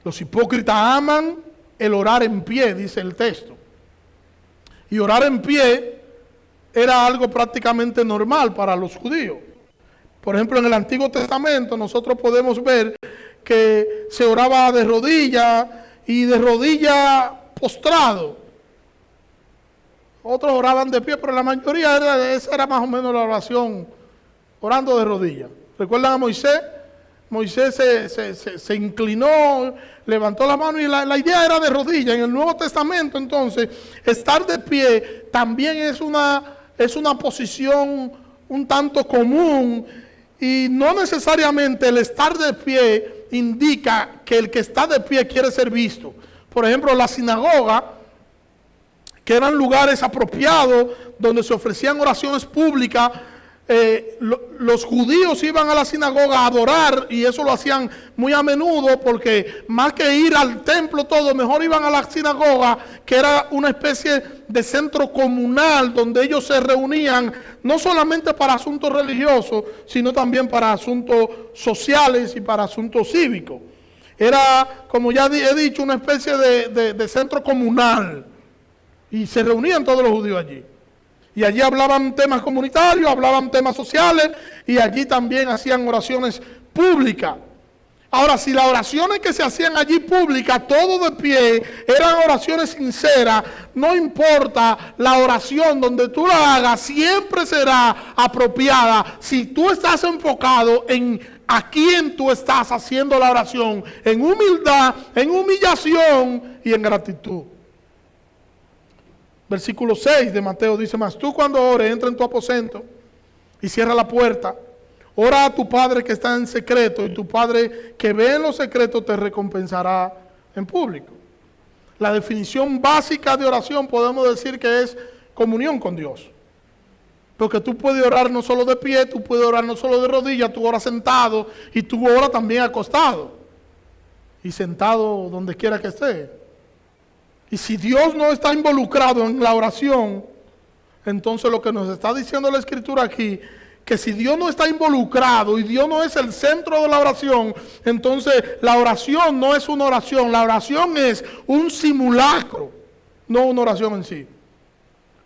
S1: Los hipócritas aman el orar en pie, dice el texto. Y orar en pie era algo prácticamente normal para los judíos. Por ejemplo, en el Antiguo Testamento nosotros podemos ver que se oraba de rodillas y de rodillas postrado. Otros oraban de pie, pero la mayoría esa era más o menos la oración, orando de rodillas. ¿Recuerdan a Moisés? Moisés se inclinó, levantó la mano y la idea era de rodillas. En el Nuevo Testamento, entonces, estar de pie también es una posición un tanto común, y no necesariamente el estar de pie indica que el que está de pie quiere ser visto. Por ejemplo, la sinagoga, que eran lugares apropiados donde se ofrecían oraciones públicas. Los judíos iban a la sinagoga a adorar, y eso lo hacían muy a menudo, porque más que ir al templo todo, mejor iban a la sinagoga, que era una especie de centro comunal donde ellos se reunían no solamente para asuntos religiosos, sino también para asuntos sociales y para asuntos cívicos. Era, como ya he dicho, una especie de centro comunal, y se reunían todos los judíos allí. Y allí hablaban temas comunitarios, hablaban temas sociales, y allí también hacían oraciones públicas. Ahora, si las oraciones que se hacían allí públicas, todo de pie, eran oraciones sinceras, no importa la oración donde tú la hagas, siempre será apropiada si tú estás enfocado en a quién tú estás haciendo la oración, en humildad, en humillación y en gratitud. Versículo 6 de Mateo dice: mas tú cuando ores, entra en tu aposento y cierra la puerta. Ora a tu Padre que está en secreto, y tu Padre que ve en lo secreto te recompensará en público. La definición básica de oración podemos decir que es comunión con Dios. Porque tú puedes orar no solo de pie, tú puedes orar no solo de rodillas, tú oras sentado, y tú oras también acostado y sentado donde quiera que esté. Y si Dios no está involucrado en la oración, entonces lo que nos está diciendo la Escritura aquí, que si Dios no está involucrado y Dios no es el centro de la oración, entonces la oración no es una oración, la oración es un simulacro, no una oración en sí.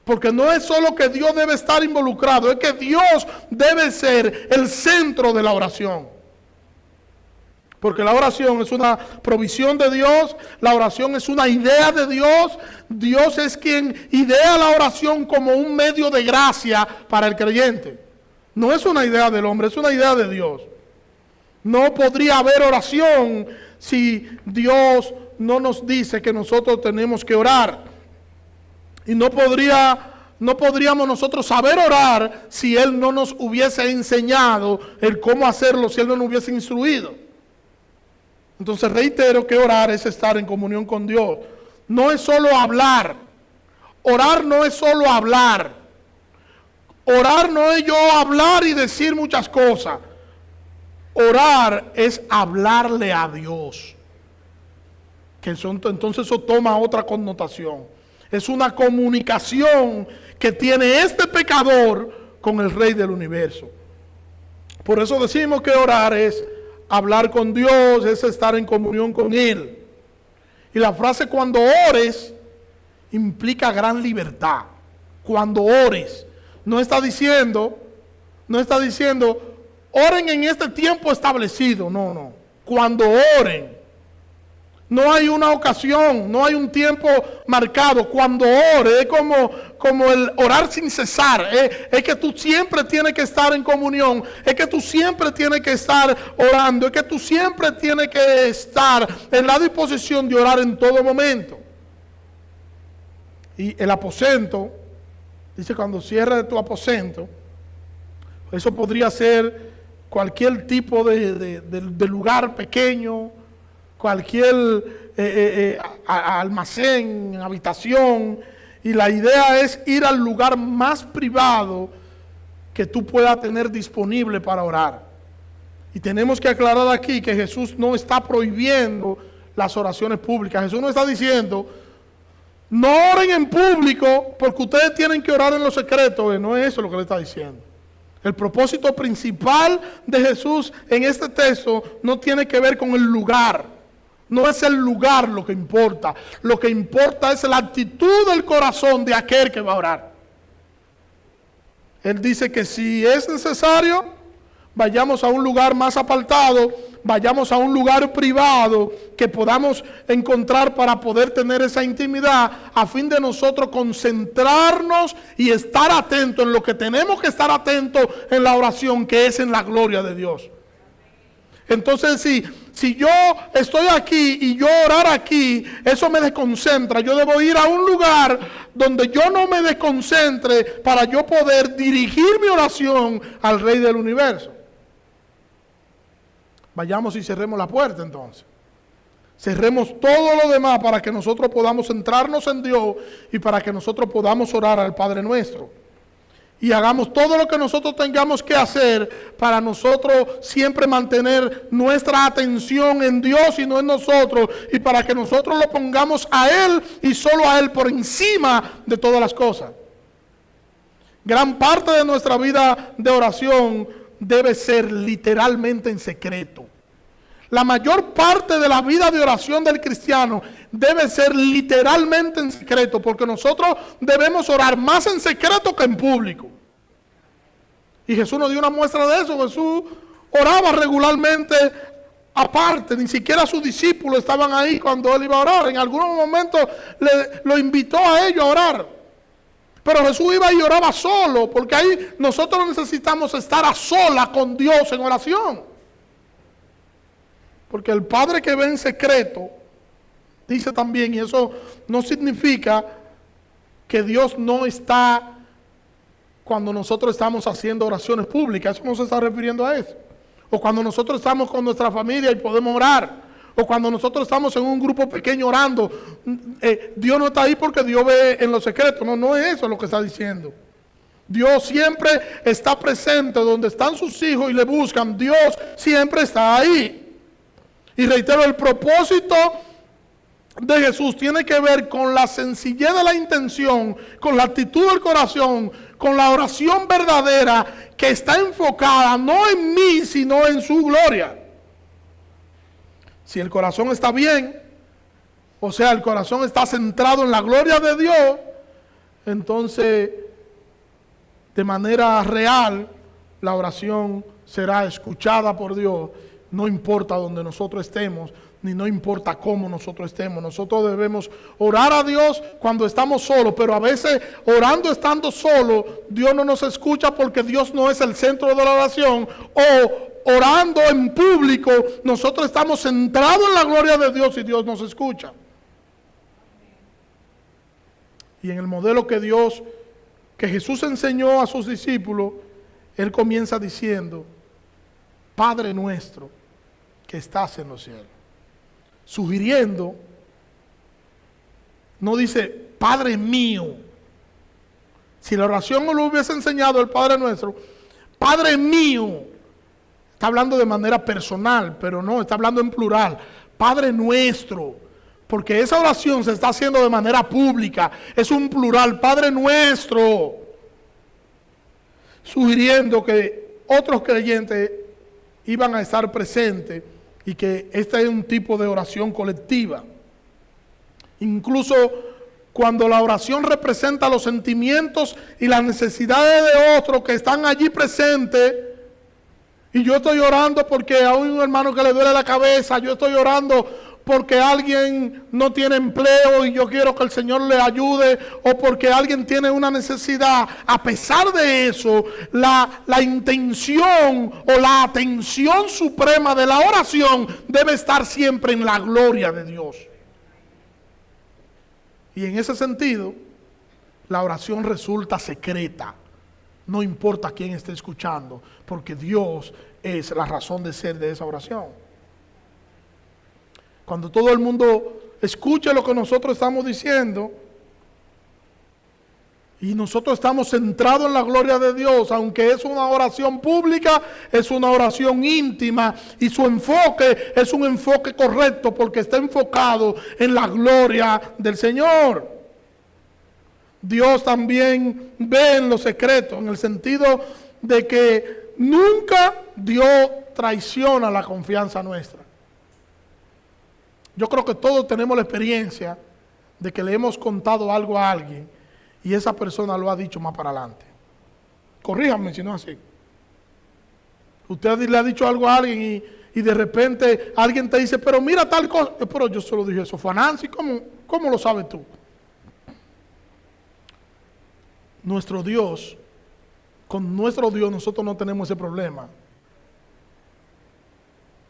S1: Porque no es solo que Dios debe estar involucrado, es que Dios debe ser el centro de la oración. Porque la oración es una provisión de Dios, la oración es una idea de Dios. Dios es quien idea la oración como un medio de gracia para el creyente. No es una idea del hombre, es una idea de Dios. No podría haber oración si Dios no nos dice que nosotros tenemos que orar. Y no podríamos nosotros saber orar si Él no nos hubiese enseñado el cómo hacerlo, si Él no nos hubiese instruido. Entonces reitero que orar es estar en comunión con Dios. No es solo hablar. Orar no es solo hablar. Orar no es yo hablar y decir muchas cosas. Orar es hablarle a Dios. Entonces eso toma otra connotación. Es una comunicación que tiene este pecador con el Rey del universo. Por eso decimos que orar es hablar con Dios, es estar en comunión con Él. Y la frase cuando ores implica gran libertad. Cuando ores, no está diciendo, oren en este tiempo establecido. No. Cuando oren, no hay una ocasión, no hay un tiempo marcado. Cuando ore, es como el orar sin cesar. Es que tú siempre tienes que estar en comunión. Es que tú siempre tienes que estar orando. Es que tú siempre tienes que estar en la disposición de orar en todo momento. Y el aposento, dice cuando cierres tu aposento, eso podría ser cualquier tipo de lugar pequeño, cualquier almacén, habitación, y la idea es ir al lugar más privado que tú puedas tener disponible para orar. Y tenemos que aclarar aquí que Jesús no está prohibiendo las oraciones públicas. Jesús no está diciendo, no oren en público porque ustedes tienen que orar en lo secreto. No es eso lo que le está diciendo. El propósito principal de Jesús en este texto no tiene que ver con el lugar. No es el lugar lo que importa. Lo que importa es la actitud del corazón de aquel que va a orar. Él dice que si es necesario, vayamos a un lugar más apartado, vayamos a un lugar privado que podamos encontrar para poder tener esa intimidad, a fin de nosotros concentrarnos y estar atentos en lo que tenemos que estar atentos en la oración, que es en la gloria de Dios. Entonces, si yo estoy aquí y yo orar aquí, eso me desconcentra. Yo debo ir a un lugar donde yo no me desconcentre para yo poder dirigir mi oración al Rey del Universo. Vayamos y cerremos la puerta entonces. Cerremos todo lo demás para que nosotros podamos centrarnos en Dios y para que nosotros podamos orar al Padre nuestro. Y hagamos todo lo que nosotros tengamos que hacer para nosotros siempre mantener nuestra atención en Dios y no en nosotros. Y para que nosotros lo pongamos a Él y solo a Él por encima de todas las cosas. Gran parte de nuestra vida de oración debe ser literalmente en secreto. La mayor parte de la vida de oración del cristiano debe ser literalmente en secreto, porque nosotros debemos orar más en secreto que en público. Y Jesús nos dio una muestra de eso. Jesús oraba regularmente aparte, ni siquiera sus discípulos estaban ahí cuando Él iba a orar. En algunos momentos lo invitó a ellos a orar. Pero Jesús iba y oraba solo, porque ahí nosotros necesitamos estar a solas con Dios en oración. Porque el Padre que ve en secreto, dice también, y eso no significa que Dios no está cuando nosotros estamos haciendo oraciones públicas. Eso no se está refiriendo a eso. O cuando nosotros estamos con nuestra familia y podemos orar. O cuando nosotros estamos en un grupo pequeño orando. Dios no está ahí porque Dios ve en lo secreto. No es eso lo que está diciendo. Dios siempre está presente donde están sus hijos y le buscan. Dios siempre está ahí. Y reitero, el propósito de Jesús tiene que ver con la sencillez de la intención, con la actitud del corazón, con la oración verdadera que está enfocada no en mí, sino en su gloria. Si el corazón está bien, o sea, el corazón está centrado en la gloria de Dios, entonces, de manera real, la oración será escuchada por Dios. No importa donde nosotros estemos, ni no importa cómo nosotros estemos. Nosotros debemos orar a Dios cuando estamos solos, pero a veces orando estando solos, Dios no nos escucha porque Dios no es el centro de la oración. O orando en público, nosotros estamos centrados en la gloria de Dios y Dios nos escucha. Y en el modelo que Jesús enseñó a sus discípulos, Él comienza diciendo, Padre nuestro que estás en los cielos. Sugiriendo, no dice Padre mío. Si la oración no lo hubiese enseñado el Padre nuestro, Padre mío, está hablando de manera personal, pero no, está hablando en plural. Padre nuestro, porque esa oración se está haciendo de manera pública, es un plural, Padre nuestro. Sugiriendo que otros creyentes iban a estar presentes y que este es un tipo de oración colectiva. Incluso cuando la oración representa los sentimientos y las necesidades de otros que están allí presentes, y yo estoy orando porque hay un hermano que le duele la cabeza, yo estoy orando porque alguien no tiene empleo y yo quiero que el Señor le ayude, o porque alguien tiene una necesidad. A pesar de eso, la intención o la atención suprema de la oración debe estar siempre en la gloria de Dios. Y en ese sentido, la oración resulta secreta. No importa quién esté escuchando, porque Dios es la razón de ser de esa oración. Cuando todo el mundo escuche lo que nosotros estamos diciendo y nosotros estamos centrados en la gloria de Dios, aunque es una oración pública, es una oración íntima y su enfoque es un enfoque correcto porque está enfocado en la gloria del Señor. Dios también ve en lo secreto, en el sentido de que nunca Dios traiciona la confianza nuestra. Yo creo que todos tenemos la experiencia de que le hemos contado algo a alguien y esa persona lo ha dicho más para adelante. Corríjanme si no es así. Usted le ha dicho algo a alguien y de repente alguien te dice, pero mira tal cosa. Pero yo solo dije, eso fue a Nancy, ¿cómo lo sabes tú? Nuestro Dios, con nuestro Dios nosotros no tenemos ese problema.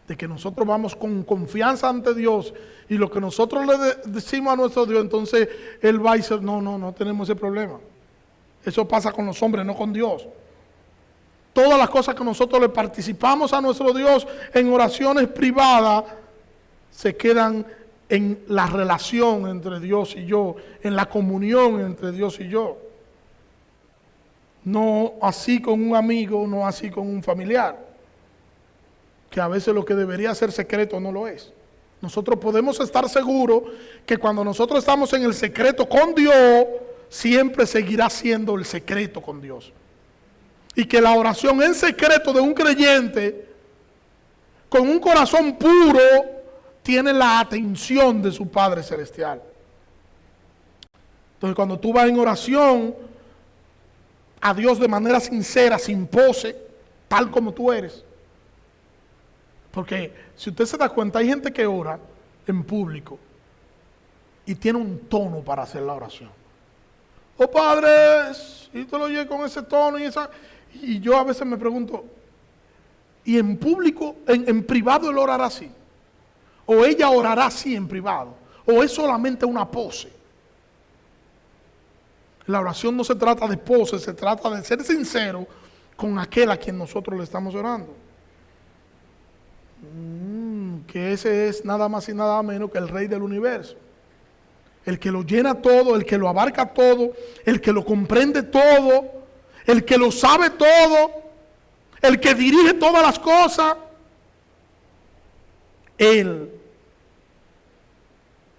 S1: De que nosotros vamos con confianza ante Dios y lo que nosotros le decimos a nuestro Dios, entonces Él va y dice, no tenemos ese problema. Eso pasa con los hombres, no con Dios. Todas las cosas que nosotros le participamos a nuestro Dios en oraciones privadas, se quedan en la relación entre Dios y yo, en la comunión entre Dios y yo. No así con un amigo, no así con un familiar. Que a veces lo que debería ser secreto no lo es. Nosotros podemos estar seguros que cuando nosotros estamos en el secreto con Dios, siempre seguirá siendo el secreto con Dios. Y que la oración en secreto de un creyente, con un corazón puro, tiene la atención de su Padre Celestial. Entonces cuando tú vas en oración a Dios de manera sincera, sin pose, tal como tú eres. Porque si usted se da cuenta, hay gente que ora en público y tiene un tono para hacer la oración. Oh Padre, y tú lo oyes con ese tono y yo a veces me pregunto, ¿y en público, en privado él orará así? ¿O ella orará así en privado? ¿O es solamente una pose? La oración no se trata de pose, se trata de ser sincero con aquel a quien nosotros le estamos orando. Que ese es nada más y nada menos que el Rey del universo. El que lo llena todo, el que lo abarca todo, el que lo comprende todo, el que lo sabe todo, el que dirige todas las cosas. Él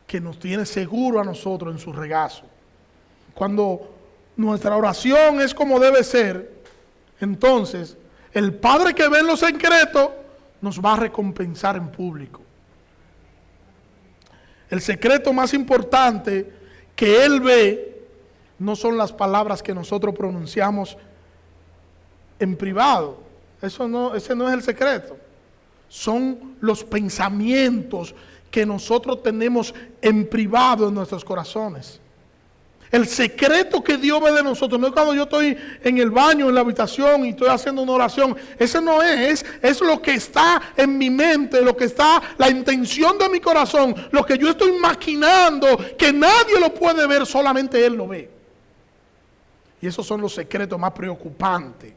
S1: que nos tiene seguro a nosotros en su regazo. Cuando nuestra oración es como debe ser, entonces el Padre que ve en lo secreto nos va a recompensar en público. El secreto más importante que Él ve no son las palabras que nosotros pronunciamos en privado. Ese no es el secreto. Son los pensamientos que nosotros tenemos en privado en nuestros corazones. El secreto que Dios ve de nosotros no es cuando yo estoy en el baño, en la habitación y estoy haciendo una oración. Ese no es lo que está en mi mente, lo que está, la intención de mi corazón, lo que yo estoy maquinando, que nadie lo puede ver, solamente Él lo ve. Y esos son los secretos más preocupantes.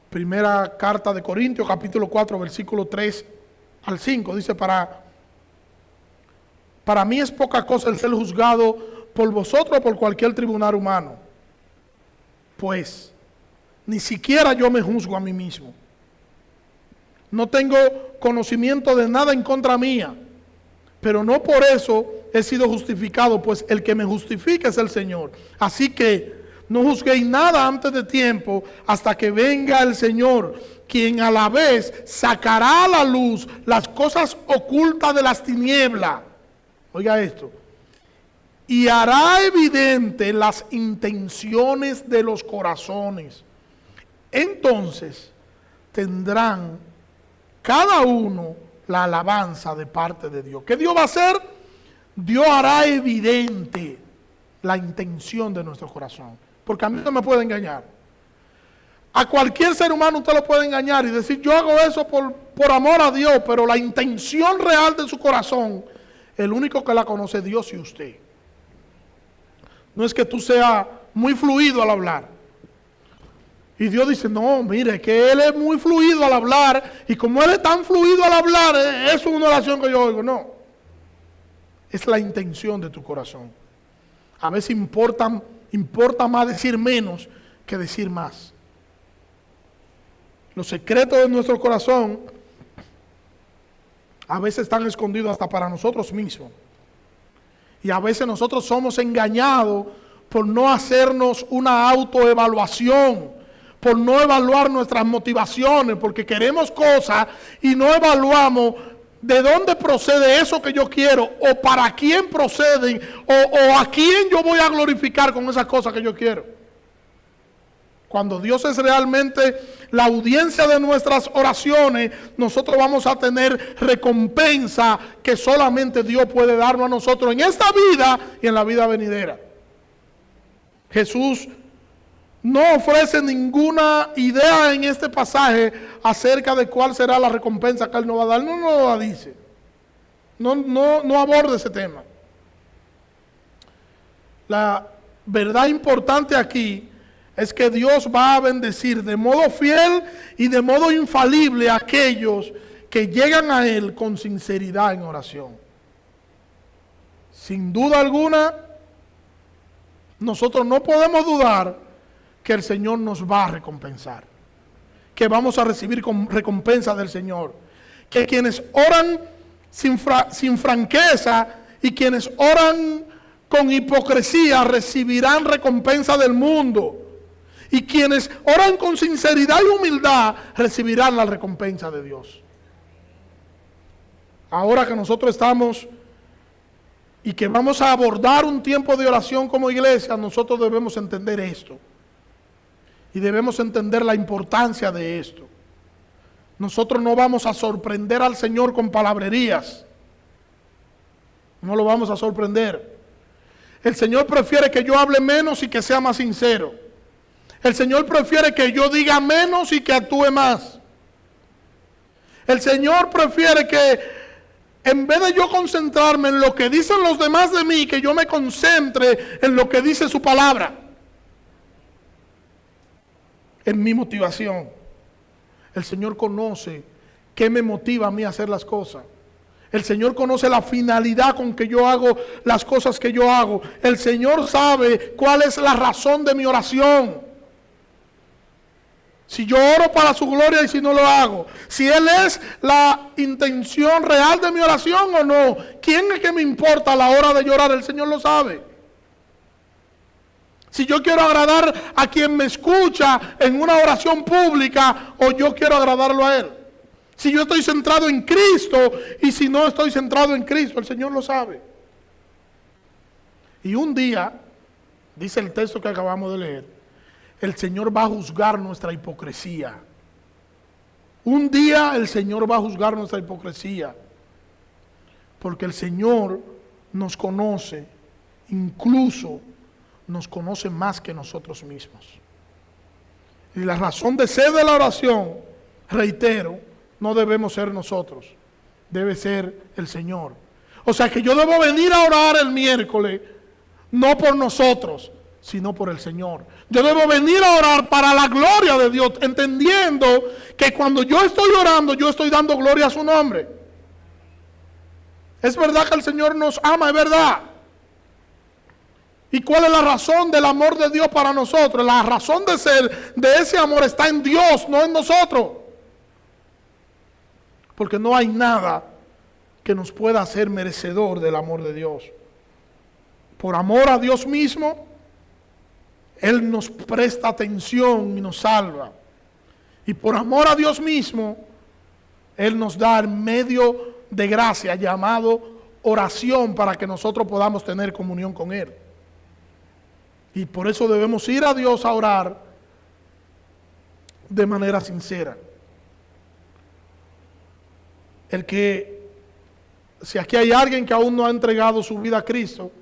S1: Primera carta de Corintios, capítulo 4, versículo 3 al 5, dice, para mí es poca cosa el ser juzgado por vosotros o por cualquier tribunal humano. Pues, ni siquiera yo me juzgo a mí mismo. No tengo conocimiento de nada en contra mía, pero no por eso he sido justificado, pues el que me justifica es el Señor. Así que no juzguéis nada antes de tiempo hasta que venga el Señor, quien a la vez sacará a la luz las cosas ocultas de las tinieblas. Oiga esto. Y hará evidente las intenciones de los corazones. Entonces tendrán cada uno la alabanza de parte de Dios. ¿Qué Dios va a hacer? Dios hará evidente la intención de nuestro corazón. Porque a mí no me puede engañar. A cualquier ser humano usted lo puede engañar y decir, yo hago eso por amor a Dios, pero la intención real de su corazón, el único que la conoce es Dios y usted. No es que tú seas muy fluido al hablar. Y Dios dice, no, mire, que Él es muy fluido al hablar, y como Él es tan fluido al hablar, eso es una oración que yo oigo. No, es la intención de tu corazón. A veces importa más decir menos que decir más. Los secretos de nuestro corazón a veces están escondidos hasta para nosotros mismos. Y a veces nosotros somos engañados por no hacernos una autoevaluación, por no evaluar nuestras motivaciones, porque queremos cosas y no evaluamos de dónde procede eso que yo quiero, o para quién proceden, o a quién yo voy a glorificar con esas cosas que yo quiero. Cuando Dios es realmente la audiencia de nuestras oraciones, nosotros vamos a tener recompensa que solamente Dios puede darnos a nosotros en esta vida y en la vida venidera. Jesús no ofrece ninguna idea en este pasaje acerca de cuál será la recompensa que Él nos va a dar. No la dice. No aborda ese tema. La verdad importante aquí es que Dios va a bendecir de modo fiel y de modo infalible a aquellos que llegan a Él con sinceridad en oración. Sin duda alguna, nosotros no podemos dudar que el Señor nos va a recompensar, que vamos a recibir recompensa del Señor, que quienes oran sin franqueza y quienes oran con hipocresía recibirán recompensa del mundo. Y quienes oran con sinceridad y humildad recibirán la recompensa de Dios. Ahora que nosotros estamos y que vamos a abordar un tiempo de oración como iglesia, nosotros debemos entender esto. Y debemos entender la importancia de esto. Nosotros no vamos a sorprender al Señor con palabrerías. No lo vamos a sorprender. El Señor prefiere que yo hable menos y que sea más sincero. El Señor prefiere que yo diga menos y que actúe más. El Señor prefiere que en vez de yo concentrarme en lo que dicen los demás de mí, que yo me concentre en lo que dice su palabra. En mi motivación. El Señor conoce qué me motiva a mí a hacer las cosas. El Señor conoce la finalidad con que yo hago las cosas que yo hago. El Señor sabe cuál es la razón de mi oración. Si yo oro para su gloria y si no lo hago. Si Él es la intención real de mi oración o no. ¿Quién es que me importa a la hora de llorar? El Señor lo sabe. Si yo quiero agradar a quien me escucha en una oración pública o yo quiero agradarlo a Él. Si yo estoy centrado en Cristo y si no estoy centrado en Cristo, el Señor lo sabe. Y un día, dice el texto que acabamos de leer, el Señor va a juzgar nuestra hipocresía. Un día el Señor va a juzgar nuestra hipocresía. Porque el Señor nos conoce, incluso nos conoce más que nosotros mismos. Y la razón de ser de la oración, reitero, no debemos ser nosotros, debe ser el Señor. O sea que yo debo venir a orar el miércoles, no por nosotros, sino por el Señor. Yo debo venir a orar para la gloria de Dios, entendiendo que cuando yo estoy orando, yo estoy dando gloria a su nombre. Es verdad que el Señor nos ama, es verdad. ¿Y cuál es la razón del amor de Dios para nosotros? La razón de ser de ese amor está en Dios, no en nosotros. Porque no hay nada que nos pueda hacer merecedor del amor de Dios. Por amor a Dios mismo, Él nos presta atención y nos salva. Y por amor a Dios mismo, Él nos da el medio de gracia llamado oración para que nosotros podamos tener comunión con Él. Y por eso debemos ir a Dios a orar de manera sincera. Si aquí hay alguien que aún no ha entregado su vida a Cristo,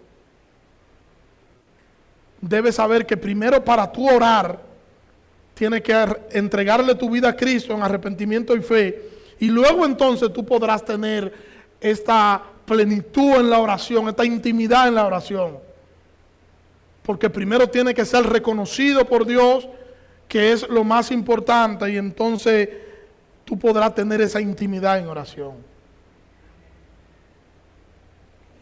S1: debe saber que primero para tú orar, tienes que entregarle tu vida a Cristo en arrepentimiento y fe, y luego entonces tú podrás tener esta plenitud en la oración, esta intimidad en la oración. Porque primero tiene que ser reconocido por Dios, que es lo más importante, y entonces tú podrás tener esa intimidad en oración.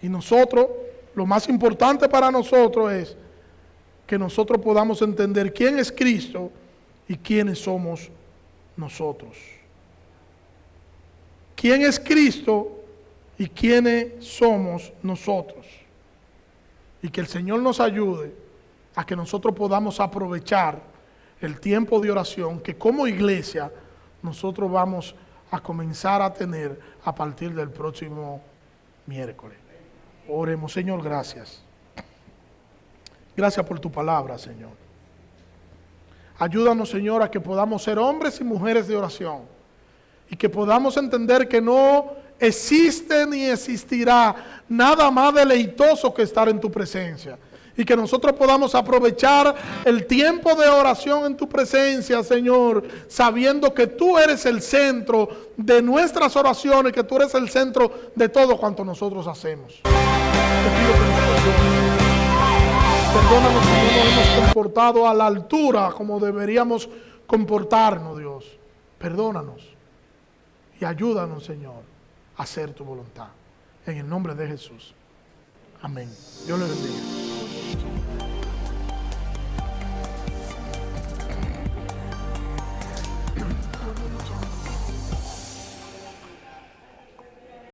S1: Y nosotros, lo más importante para nosotros es que nosotros podamos entender quién es Cristo y quiénes somos nosotros. ¿Quién es Cristo y quiénes somos nosotros? Y que el Señor nos ayude a que nosotros podamos aprovechar el tiempo de oración que como iglesia nosotros vamos a comenzar a tener a partir del próximo miércoles. Oremos. Señor, gracias. Gracias por tu palabra, Señor. Ayúdanos, Señor, a que podamos ser hombres y mujeres de oración y que podamos entender que no existe ni existirá nada más deleitoso que estar en tu presencia. Y que nosotros podamos aprovechar el tiempo de oración en tu presencia, Señor, sabiendo que tú eres el centro de nuestras oraciones, que tú eres el centro de todo cuanto nosotros hacemos. Te pido que nos perdones. Perdónanos si no nos hemos comportado a la altura como deberíamos comportarnos, Dios. Perdónanos y ayúdanos, Señor, a hacer tu voluntad. En el nombre de Jesús. Amén. Dios le bendiga.